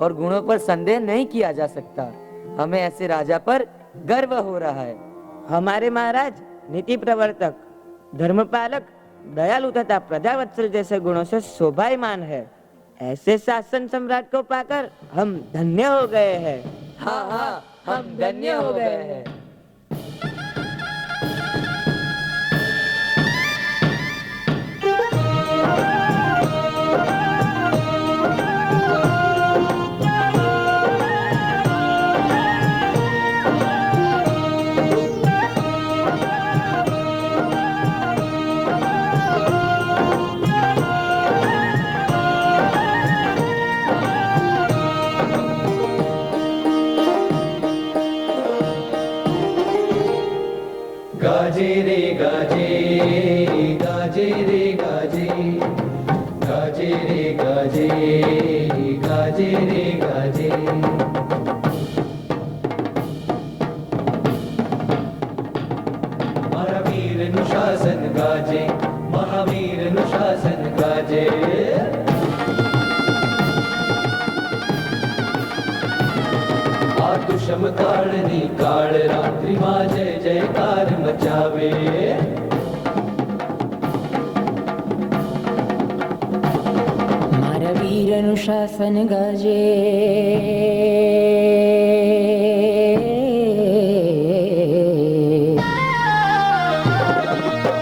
और गुणों पर संदेह नहीं किया जा सकता। हमें ऐसे राजा पर गर्व हो रहा है। हमारे महाराज नीति प्रवर्तक, धर्मपालक, दयालु तथा प्रजावत्सल जैसे गुणों से शोभायमान है। ऐसे शासन सम्राट को पाकर हम धन्य हो गए हैं। हाँ हाँ, हम धन्य हो गए हैं। गाजे रे गाजे गाजे रे गाजे गाजे रे गाजे गाजे रे गाजे महावीर अनुशासन गाजे महावीर अनुशासन गाजे आतुषम काळनी काळ रात्री मा जय जयकार मचावे मारा वीर अनुशासन गाजे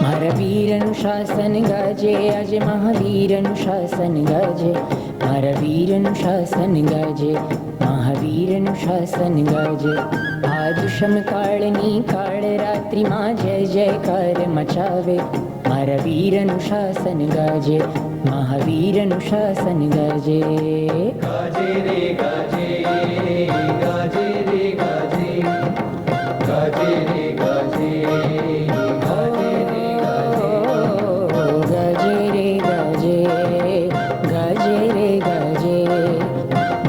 मारा वीर अनुशासन गाजे आज महावीर अनुशासन गाजे मारा वीर अनुशासन गाजे महावीर अनुशासन गाजे आदुषम काळनी काळ रात्री मा जय जयकार मचावे मारा वीर अनुशासन गाजे महावीर अनुशासन गाजे गाजे रे गाजे गाजे रे गाजे गाजे रे गाजे गाजे रे गाजे गाजे रे गाजे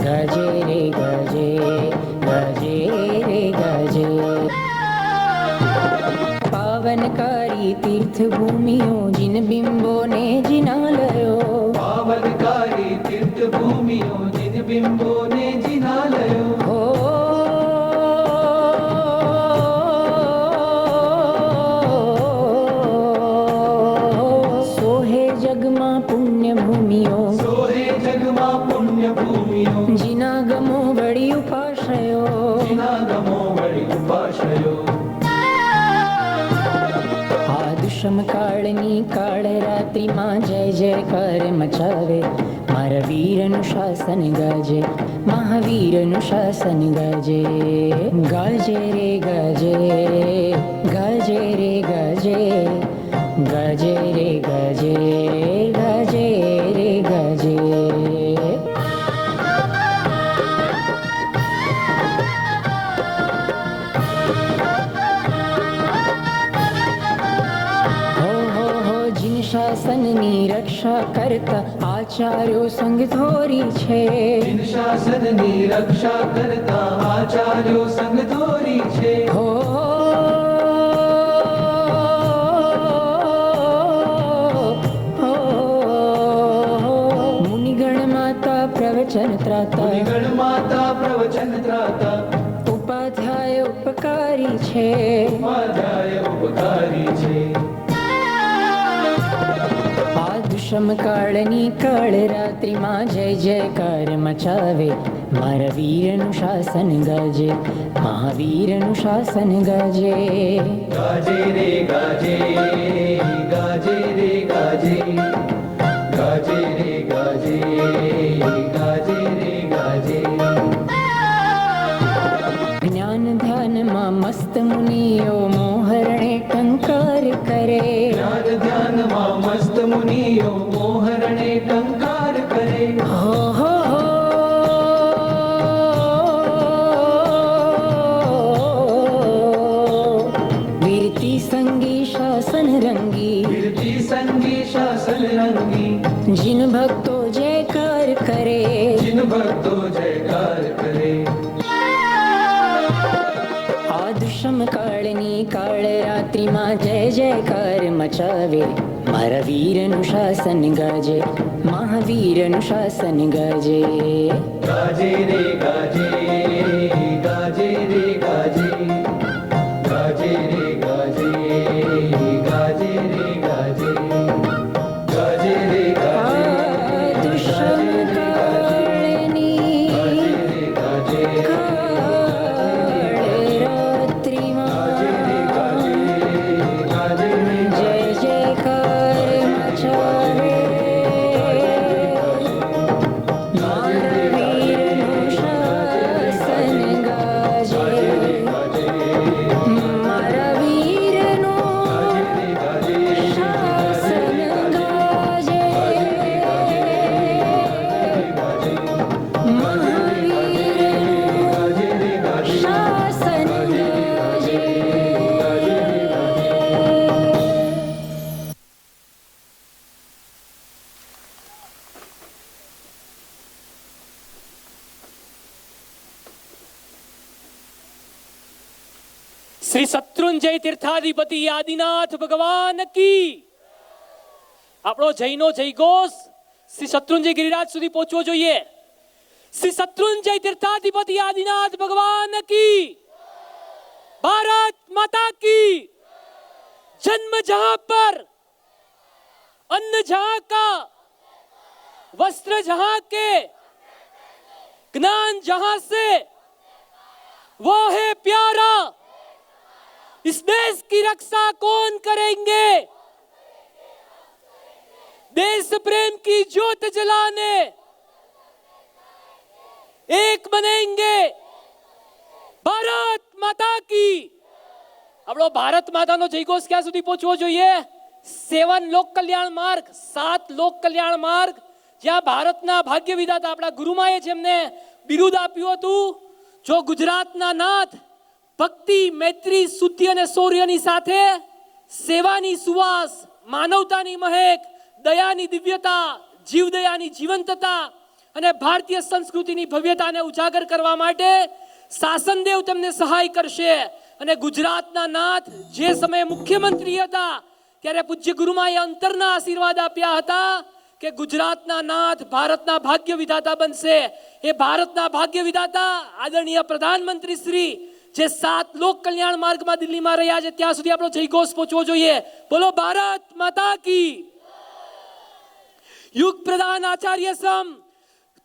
गाजे रे गाजे गाजे रे गाजे पावनकारी तीर्थ भूमियों जिन बिंबों ने जिना लयो पावनकारी तीर्थ भूमियों जिन बिंबों ने जिना लयो हो सोहे जगमा पुण्य भूमियों सोहे जगमा पुण्य भूमियों जिना गमो बड़ी उपाश्रयो जिना गमो बड़ी उपाश्रयो आदुषम काळनी काळ रात्री मा जय जयकार मचावे मारा वीर अनुशासन गाजे महावीर अनुशासन गाजे गाजे रे गाजे गाजे रे गाजे गाजे रे गाजे गाजे रे गाजे શાસનની રક્ષા કરતા આચાર્યો સંગ ધોરી છે जिन शासनની રક્ષા કરતા આચાર્યો સંગ ધોરી છે હો મુનિગણ માતા પ્રવચન ત્રાતા મુનિગણ માતા પ્રવચન ત્રાતા ઉપાધ્યાય ઉપકારી છે ઉપાધ્યાય ઉપકારી છે આદુષમ કાળની કાળ રાત્રિ માં જય જયકાર મચાવે મારા વીરનું શાસન ગાજે મહાવીરનું શાસન ગાજે गाजे रे गाजे गाजे रे गाजे गाजे रे गाजे गाजे रे गाजे જ્ઞાન ધ્યાનમાં મસ્ત મુનિઓ મોહરણે ટંકાર કરે ज्ञान ध्यान मा मस्त मुनियो मोहरणे टंकार करे હો હો હો વીરતી સંગી શાસન રંગી कीर्ति संगी शासन रंगी जिन भक्तो जयकार करे जिन भक्तो जयकार करे આદુષમ કાળની કાળ રાત્રિમાં જય જયકાર મચાવે મારા વીરનું શાસન ગાજે મહાવીરનું શાસન ગાજે गाजे रे गाजे गाजे रे गाजे गाजे रे गाजे गाजे रे गाजे गाजे रे गाजे આદુષમ કાળની गाजे કાળ રાત્રિમાં गाजे જય જયકાર મચાવે મારા વીરનું શાસન ગાજે શ્રી શત્રુંજય તીર્થાધિપતિ આદિનાથ ભગવાન કી. આપણો જયનો જયઘોષ શ્રી શત્રુંજય ગિરિરાજ સુધી પહોંચવો જોઈએ. શ્રી શત્રુંજય તીર્થાધિપતિ આદિનાથ ભગવાન કી. भारत माता की. जन्म जहां पर, अन्न जहां का, वस्त्र जहां के, ज्ञान जहां से, वो है प्यारा. इस देश की रक्षा कौन करेंगे? देश प्रेम की ज्योत जलाने एक बनेंगे. ભારત માતા કી. આપણો ભારત માતાનો જયઘોષ ક્યાં સુધી પહોંચવો જોઈએ? 7 લોક કલ્યાણ માર્ગ, 7 લોક કલ્યાણ માર્ગ, જ્યાં ભારતના ભાગ્ય વિધાતા આપણા ગુરુમાએ જેમને બિરુદ આપ્યું હતું, જો ગુજરાતના નાથ ભક્તિ, મૈત્રી, શુદ્ધિ અને શૌર્યની સાથે સેવાની સુવાસ, માનવતાની મહેક, દયાની દિવ્યતા, જીવદયાની જીવંતતા અને ભારતીય સંસ્કૃતિની ભવ્યતાને ઉજાગર કરવા માટે શાસનદેવ તેમને સહાય કરશે. અને ગુજરાતના નાથ જે સમયે મુખ્યમંત્રી હતા ત્યારે પૂજ્ય ગુરુમાએ અંતરના આશીર્વાદ આપ્યા હતા કે ગુજરાતના નાથ ભારતના ભાગ્ય વિધાતા બનશે. એ ભારતના ભાગ્ય વિધાતા આદરણીય પ્રધાનમંત્રી શ્રી જે 7 લોક કલ્યાણ માર્ગમાં દિલ્હીમાં રહ્યા છે, ત્યાં સુધી આપણો જયઘોષ પહોંચવો જોઈએ. બોલો ભારત માતા કી. યુગ પ્રધાન આચાર્ય સમ,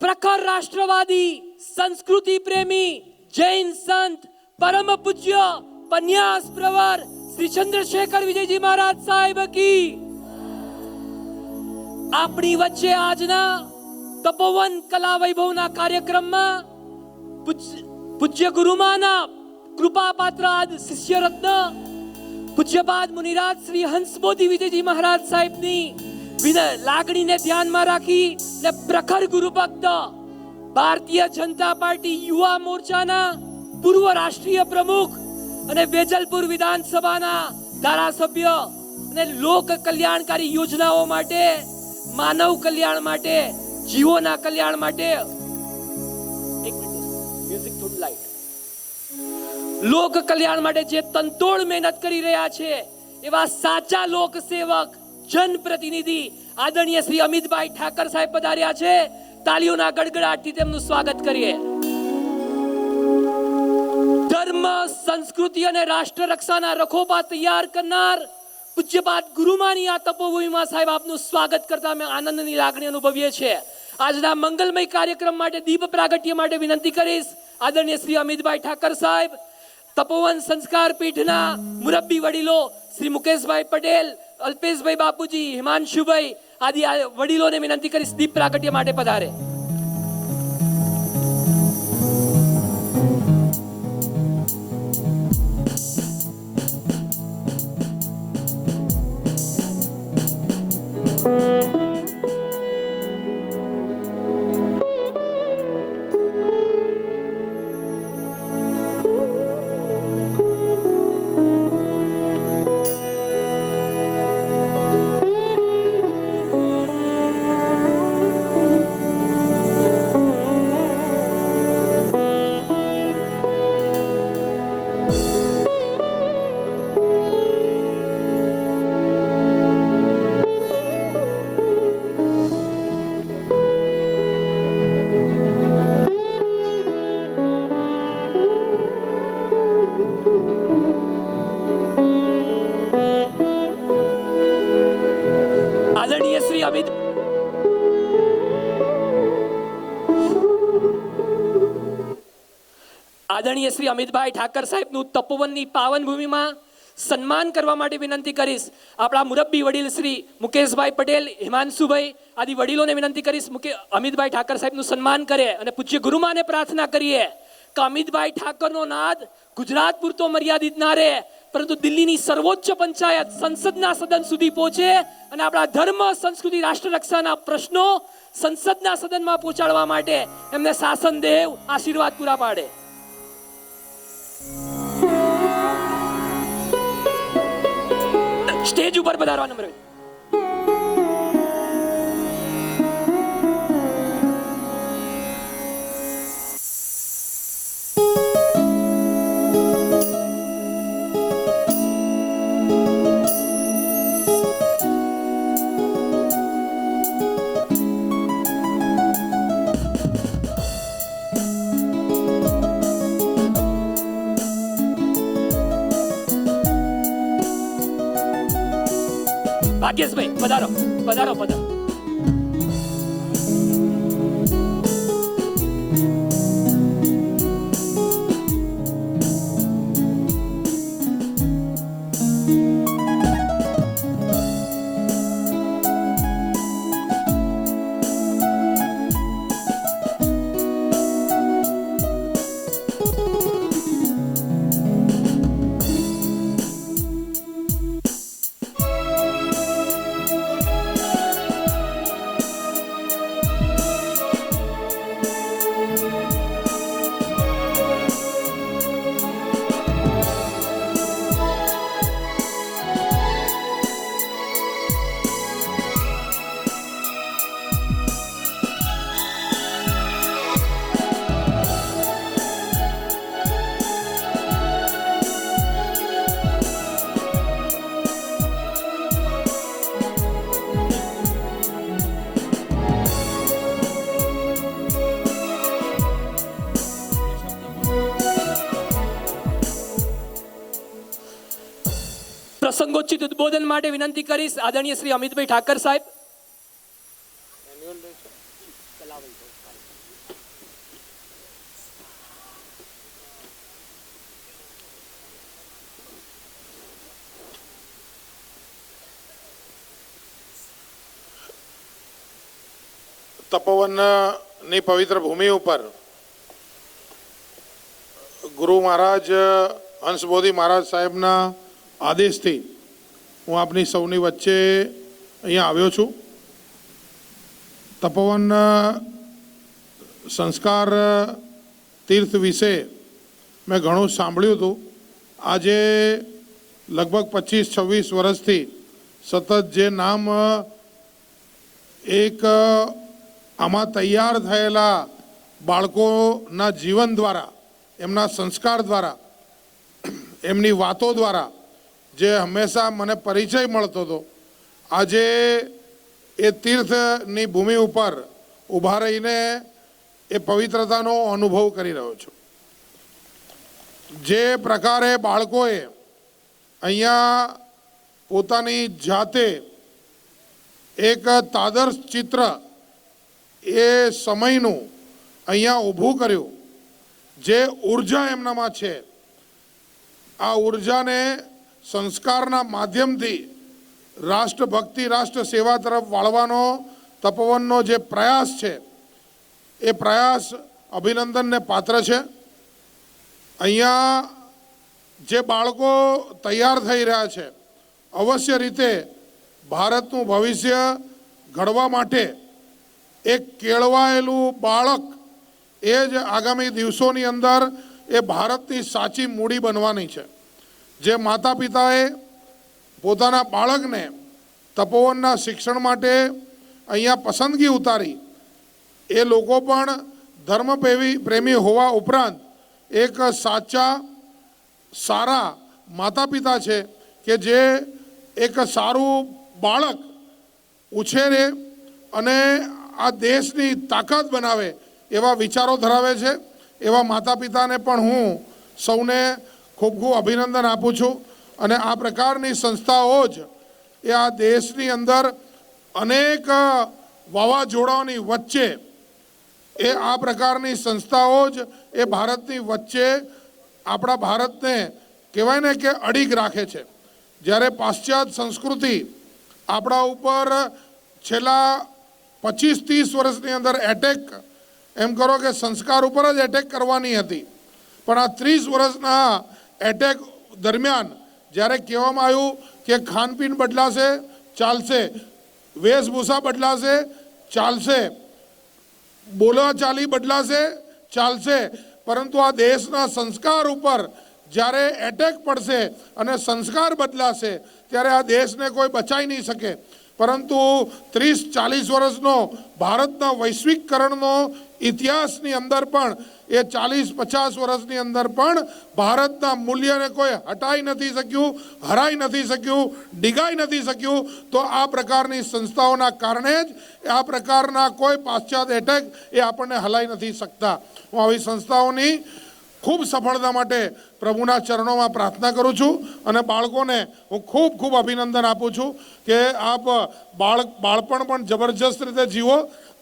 પ્રખર રાષ્ટ્રવાદી, સંસ્કૃતિ પ્રેમી, જૈન સંત, પરમ પૂજ્ય પન્યાસ પ્રવર શ્રી ચંદ્રશેખર વિજયજી મહારાજ સાહેબ કી. આપણી વચ્ચે આજના તપોવન કલા વૈભવના કાર્યક્રમમાં પૂજ્ય ગુરુમાના કૃપાપાત્ર આદ શિષ્ય રત્ન પૂજ્યપાદ મુનિરાજ શ્રી હંસબોધી વિજયજી મહારાજ સાહેબની લાગણીને ધ્યાનમાં રાખી ને પ્રખર ગુરુ ભક્ત ભારતીય જનતા પાર્ટી યુવા મોરચાના પૂર્વ રાષ્ટ્રીય પ્રમુખ અને વેજલપુર વિધાનસભાના ધારાસભ્ય અને લોક કલ્યાણકારી યોજનાઓ માટે, માનવ કલ્યાણ માટે, જીવોના કલ્યાણ માટે, એક મિનિટ મ્યુઝિક થોડું લાઈટ, લોક કલ્યાણ માટે જે તનતોડ મહેનત કરી રહ્યા છે એવા સાચા લોક સેવક, જનપ્રતિનિધિ આદરણીય શ્રી અમિતભાઈ ઠાકર સાહેબ પધાર્યા છે. તાળીઓના ગડગડાટથી તેમનું સ્વાગત કરીએ. ધર્મ, સંસ્કૃતિ અને રાષ્ટ્ર રક્ષાના રખોપા તૈયાર કરનાર પૂજ્યપાદ ગુરુમાની આ તપોભૂમિમાં સાહેબ આપનું સ્વાગત કરતા અમે આનંદની લાગણી અનુભવીએ છીએ. આજના મંગલમય કાર્યક્રમ માટે દીપ પ્રાગટ્ય માટે વિનંતી કરીશ આદરણીય શ્રી અમિતભાઈ ઠાકર સાહેબ, તપોવન સંસ્કાર પીઠના મુરબ્બી વડીલો શ્રી મુકેશભાઈ પટેલ, અલ્પેશભાઈ બાપુજી, હિમાંશુભાઈ આદિ વડીલોને વિનંતી કરીશ દીપ પ્રાગટ્ય માટે પધારે. આદરણીય શ્રી અમિતભાઈ ઠાકર સાહેબનું તપોવનની પાવન ભૂમિમાં સન્માન કરવા માટે વિનંતી કરીશ. આપણા મુરબ્બી વડીલ શ્રી મુકેશભાઈ પટેલ, હિમાંશુભાઈ આદિ વડીલોને વિનંતી કરીશ અમિતભાઈ ઠાકર સાહેબનું સન્માન કરે અને પૂજ્ય ગુરુમાને પ્રાર્થના કરીએ કે અમિતભાઈ ઠાકરનો નાદ ગુજરાત પૂરતો મર્યાદિત ના રહે, પરંતુ દિલ્હીની સર્વોચ્ચ પંચાયત સંસદના સદન સુધી પહોંચે અને આપણા ધર્મ, સંસ્કૃતિ, રાષ્ટ્ર રક્ષાના પ્રશ્નો સંસદના સદનમાં પહોંચાડવા માટે એમને શાસન દેવ આશીર્વાદ પૂરા પાડે. સ્ટેજ ઉપર પધારવા નમ્ર ભાગ્યેશભાઈ પધારો પધારો પધારો. પ્રસંગોચિત ઉદ્બોધન માટે વિનંતી કરીશ આદરણીય શ્રી અમિતભાઈ ઠાકર સાહેબ. તપોવનની પવિત્ર ભૂમિ ઉપર ગુરુ મહારાજ હંસબોધી મહારાજ સાહેબના આદેશથી હું આપની સૌની વચ્ચે અહીંયા આવ્યો છું. તપોવન સંસ્કાર તીર્થ વિશે મેં ઘણું સાંભળ્યું હતું. આજે લગભગ 25-26 વર્ષથી સતત જે નામ એક આમાં તૈયાર થયેલા બાળકોના જીવન દ્વારા, એમના સંસ્કાર દ્વારા, એમની વાતો દ્વારા જે હંમેશા મને પરિચય મળતો હતો, આજે એ તીર્થની ભૂમિ ઉપર ઊભા રહીને એ પવિત્રતાનો અનુભવ કરી રહ્યો છું. જે પ્રકારે બાળકોએ અહીંયા પોતાની જાતે એક તાદર્શ ચિત્ર એ સમયનું અહીંયા ઊભું કર્યું, જે ઉર્જા એમનામાં છે, આ ઉર્જાને સંસ્કારના માધ્યમથી રાષ્ટ્રભક્તિ, રાષ્ટ્ર સેવા તરફ વાળવાનો તપોવનનો જે પ્રયાસ છે, એ પ્રયાસ અભિનંદનને પાત્ર છે. અહીંયા જે બાળકો તૈયાર થઈ રહ્યા છે, અવશ્ય રીતે ભારતનું ભવિષ્ય ઘડવા માટે એક કેળવાયેલું બાળક એ જ આગામી દિવસોની અંદર એ ભારતની સાચી મૂડી બનવાની છે. જે માતા પિતાએ પોતાના બાળકને તપોવનના શિક્ષણ માટે અહીંયા પસંદગી ઉતારી, એ લોકો પણ ધર્મ પ્રેમી હોવા ઉપરાંત એક સાચા સારા માતા પિતા છે કે જે એક સારું બાળક ઉછેરે અને આ દેશની તાકાત બનાવે એવા વિચારો ધરાવે છે. એવા માતા પિતાને પણ હું સૌને ખૂબ ખૂબ અભિનંદન આપું છું. અને આ પ્રકારની સંસ્થાઓ જ એ આ દેશની અંદર અનેક વાવાઝોડાઓની વચ્ચે એ આ પ્રકારની સંસ્થાઓ જ એ ભારતની વચ્ચે આપણા ભારતને કહેવાય ને કે અડીગ રાખે છે. જ્યારે પાશ્ચાત્ય સંસ્કૃતિ આપણા ઉપર છેલ્લા 25-30 વર્ષની અંદર એટેક, એમ કરો કે સંસ્કાર ઉપર જ એટેક કરવાની હતી, પણ આ 30 વર્ષના એટેક દરમિયાન જ્યારે કહેવામાં આવ્યું કે ખાનપીન બદલાશે ચાલશે, વેશભૂષા બદલાશે ચાલશે, બોલાચાલી બદલાશે ચાલશે, પરંતુ આ દેશના સંસ્કાર ઉપર જ્યારે એટેક પડશે અને સંસ્કાર બદલાશે ત્યારે આ દેશને કોઈ બચાવી નહીં શકે. પરંતુ 30-40 વર્ષનો ભારતના વૈશ્વિકકરણનો ઇતિહાસની અંદર પણ એ 40-50 વર્ષની અંદર પણ ભારતના મૂલ્યને કોઈ હટાઈ નથી શક્યું, હરાઈ નથી શક્યું, ડીગાઈ નથી શક્યું. તો આ પ્રકારની સંસ્થાઓના કારણે જ આ પ્રકારના કોઈ પાશ્ચાત્ય એટેક એ આપણને હલાઈ નથી શકતા. હું આવી સંસ્થાઓની ખૂબ સફળતા માટે પ્રભુના ચરણોમાં પ્રાર્થના કરું છું અને બાળકોને હું ખૂબ ખૂબ અભિનંદન આપું છું કે આપ બાળપણ પણ જબરજસ્ત રીતે જીવો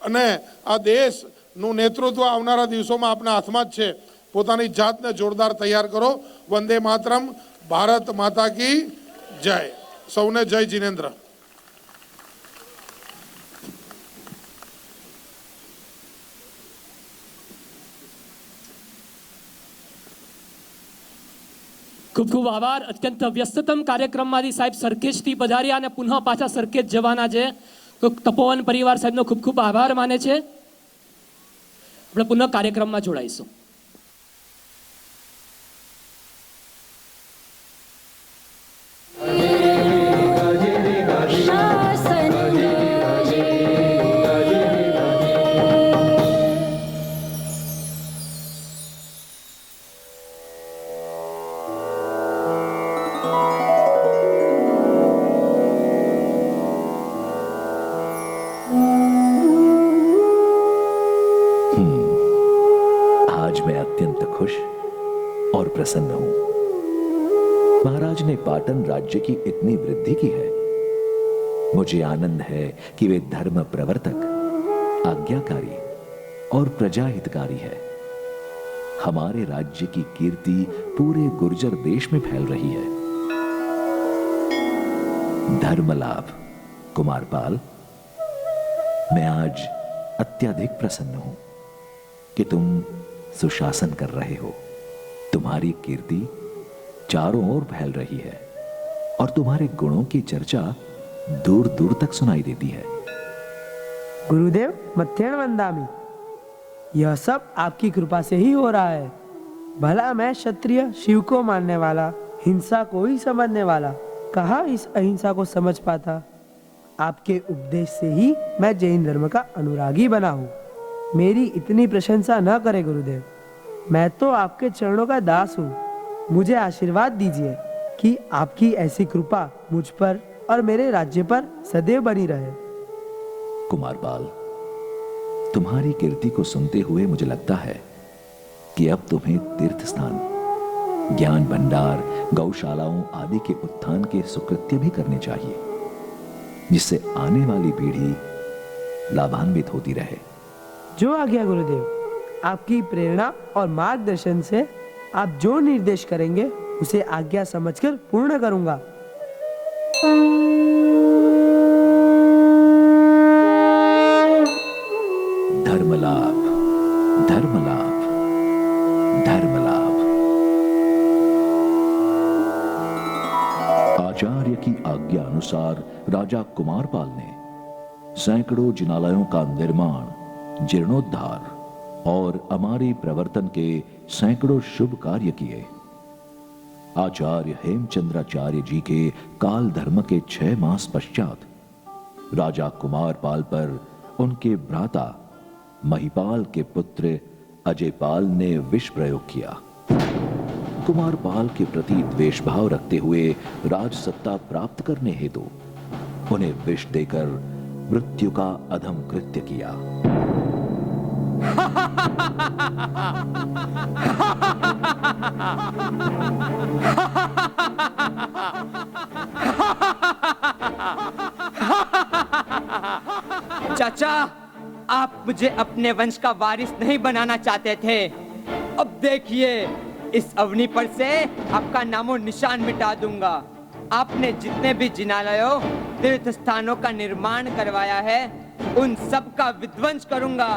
અને આ દેશનું નેતૃત્વ આવનારા દિવસોમાં આપના હાથમાં જ છે. પોતાની જાતને જોરદાર તૈયાર કરો. વંદે માતરમ. ભારત માતા કી જય. સૌને જય જીનેન્દ્ર. ખૂબ ખૂબ આભાર. અત્યંત વ્યસ્તતમ કાર્યક્રમમાંથી સાહેબ સરખેજથી પધાર્યા અને પુનઃ પાછા સરખેજ જવાના છે, તો તપોવન પરિવાર સાહેબનો ખૂબ ખૂબ આભાર માને છે. આપણે પુનઃ કાર્યક્રમમાં જોડાઈશું. आज मैं अत्यंत खुश और प्रसन्न हूं. महाराज ने पाटन राज्य की इतनी वृद्धि की है. मुझे आनंद है कि वे धर्म प्रवर्तक, आज्ञाकारी और प्रजा हितकारी है. हमारे राज्य की कीर्ति पूरे गुर्जर देश में फैल रही है. धर्मलाभ कुमारपाल, मैं आज अत्यधिक प्रसन्न हूं कि तुम सुशासन कर रहे हो. तुम्हारी कीर्ति चारों ओर फैल रही है और तुम्हारे गुणों की चर्चा दूर दूर तक सुनाई देती है. गुरुदेव मत्थेण वंदामी, यह सब आपकी कृपा से ही हो रहा है. भला मैं क्षत्रिय, शिव को मानने वाला, हिंसा को ही समझने वाला, कहाँ इस अहिंसा को समझ पाता. आपके उपदेश से ही मैं जैन धर्म का अनुरागी बना हूँ. मेरी इतनी प्रशंसा न करे गुरुदेव. मैं तो आपके चरणों का दास हूँ. मुझे आशीर्वाद दीजिए कि आपकी ऐसी कृपा मुझ पर और मेरे राज्य पर सदैव बनी रहे. कुमारपाल, तुम्हारी कीर्ति को सुनते हुए मुझे लगता है कि अब तुम्हें तीर्थ स्थान, ज्ञान भंडार, गौशालाओं आदि के उत्थान के सुकृत्य भी करने चाहिए, जिससे आने वाली पीढ़ी लाभान्वित होती रहे. जो आज्ञा गुरुदेव. आपकी प्रेरणा और मार्गदर्शन से आप जो निर्देश करेंगे उसे आज्ञा समझकर पूर्ण करूंगा. धर्मलाभ, धर्मलाभ, धर्मलाभ. आचार्य की आज्ञा अनुसार राजा कुमारपाल ने सैकड़ों जिनालयों का निर्माण, जीर्णोद्धार और अमारी प्रवर्तन के सैकड़ों शुभ कार्य किए. आचार्य हेमचंद्राचार्य जी के काल धर्म के 6 मास पश्चात राजा कुमारपाल पर उनके भ्राता महिपाल के पुत्र अजयपाल ने विष प्रयोग किया. कुमारपाल के प्रति द्वेष भाव रखते हुए राज सत्ता प्राप्त करने हेतु उन्हें विष देकर मृत्यु का अधम कृत्य किया. चाचा, आप मुझे अपने वंश का वारिस नहीं बनाना चाहते थे. अब देखिए, इस अवनी पर से आपका नामो निशान मिटा दूंगा. आपने जितने भी जिनालयों, तीर्थ स्थानों का निर्माण करवाया है, उन सब का विध्वंस करूंगा.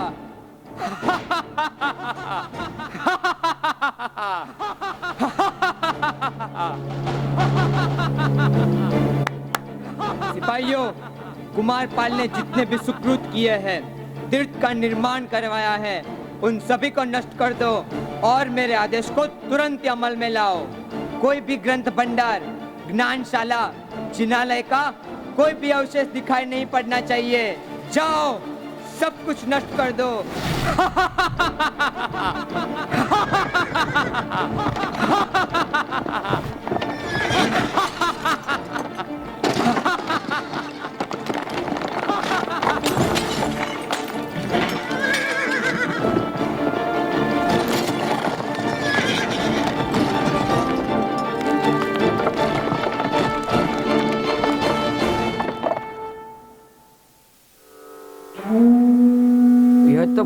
सिपाहियों, कुमारपाल ने जितने भी सुकृत किए हैं, तीर्थ का निर्माण करवाया है, उन सभी को नष्ट कर दो और मेरे आदेश को तुरंत अमल में लाओ. कोई भी ग्रंथ भंडार, ज्ञानशाला, जिनालय का कोई भी अवशेष दिखाई नहीं पड़ना चाहिए. जाओ, सब कुछ नष्ट कर दो.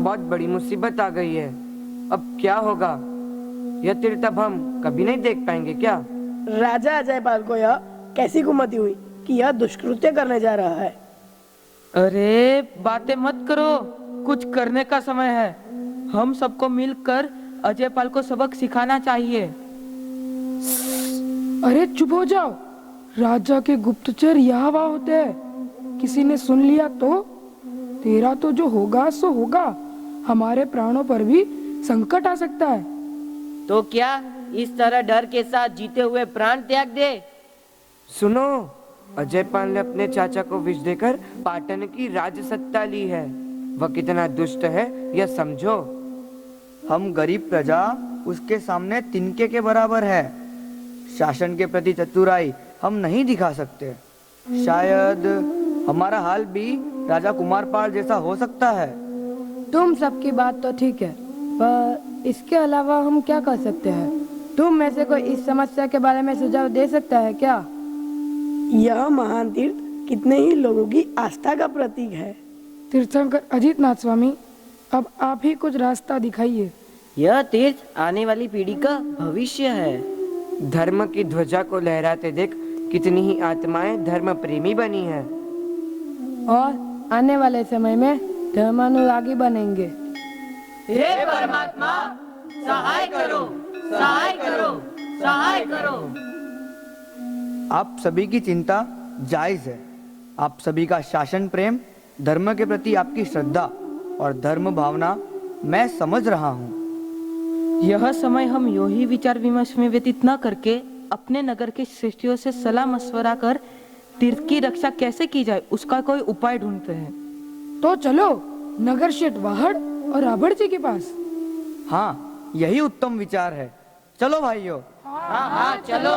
बहुत बड़ी मुसीबत आ गई है। अब क्या होगा? यह तीर्थ अब हम कभी नहीं देख पाएंगे क्या? राजा अजयपाल को यह कैसी कुमति हुई कि यह दुष्कृत्य करने जा रहा है? अरे बातें मत करो, कुछ करने का समय है। हम सबको मिलकर अजयपाल को सबक सिखाना चाहिए। अरे चुप हो जाओ, राजा के गुप्तचर यहाँ वहाँ होते हैं, किसी ने सुन लिया तो तेरा तो जो होगा सो होगा, हमारे प्राणों पर भी संकट आ सकता है। तो क्या इस तरह डर के साथ जीते हुए प्राण त्याग दे? सुनो, अजयपाल ने अपने चाचा को विष देकर पाटन की राजसत्ता ली है। वह कितना दुष्ट है यह समझो। हम गरीब प्रजा उसके सामने तिनके के बराबर है। शासन के प्रति चतुराई हम नहीं दिखा सकते। शायद हमारा हाल भी राजा कुमारपाल जैसा हो सकता है। तुम सबकी बात तो ठीक है, पर इसके अलावा हम क्या कर सकते हैं? तुम में से कोई इस समस्या के बारे में सुझाव दे सकता है क्या? यह महान तीर्थ कितने ही लोगों की आस्था का प्रतीक है। तीर्थंकर अजितनाथ स्वामी, अब आप ही कुछ रास्ता दिखाइए। यह तीर्थ आने वाली पीढ़ी का भविष्य है। धर्म की ध्वजा को लहराते देख कितनी ही आत्माएं धर्म प्रेमी बनी हैं। और आने वाले समय में धर्मानुरागी बनेंगे। हे परमात्मा, सहाय करो, सहाय करो, सहाय करो। आप सभी की चिंता जायज है। आप सभी का शासन प्रेम, धर्म के प्रति आपकी श्रद्धा और धर्म भावना मैं समझ रहा हूँ। यह समय हम यूं ही विचार विमर्श में व्यतीत न करके अपने नगर के श्रेष्ठियों से सलाह मशवरा कर तीर्थ की रक्षा कैसे की जाए उसका कोई उपाय ढूंढते हैं। तो चलो नगर शेठ वाहड़ और राबड़ जी के पास। हाँ, यही उत्तम विचार है। चलो भाइयों। हाँ हाँ चलो।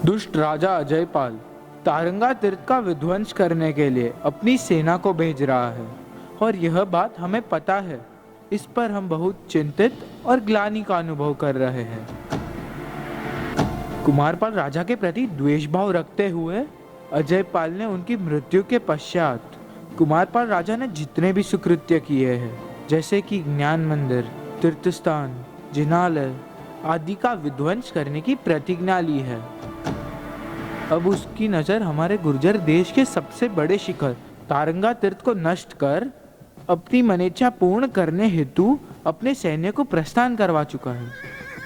दुष्ट राजा अजयपाल तारंगा तीर्थ का विध्वंस करने के लिए अपनी सेना को भेज रहा है और यह बात हमें पता है। इस पर हम बहुत चिंतित और ग्लानि का अनुभव कर रहे हैं। कुमारपाल राजा के प्रति द्वेष भाव रखते हुए अजयपाल ने उनकी मृत्यु के पश्चात कुमारपाल राजा ने जितने भी सुकृत्य किए हैं, जैसे कि ज्ञान मंदिर, तीर्थस्थान, जिनालय आदि का विध्वंस करने की प्रतिज्ञा ली है। अब उसकी नजर हमारे गुर्जर देश के सबसे बड़े शिखर तारंगा तीर्थ को नष्ट कर अपनी मनेच्छा पूर्ण करने हेतु अपने सैन्य को प्रस्थान करवा चुका है,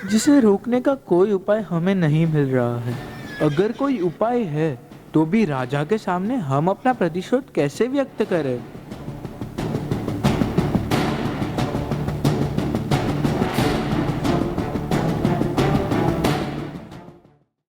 जिसे रोकने का कोई उपाय हमें नहीं मिल रहा है। अगर कोई उपाय है तो भी राजा के सामने हम अपना प्रतिशोध कैसे व्यक्त करें?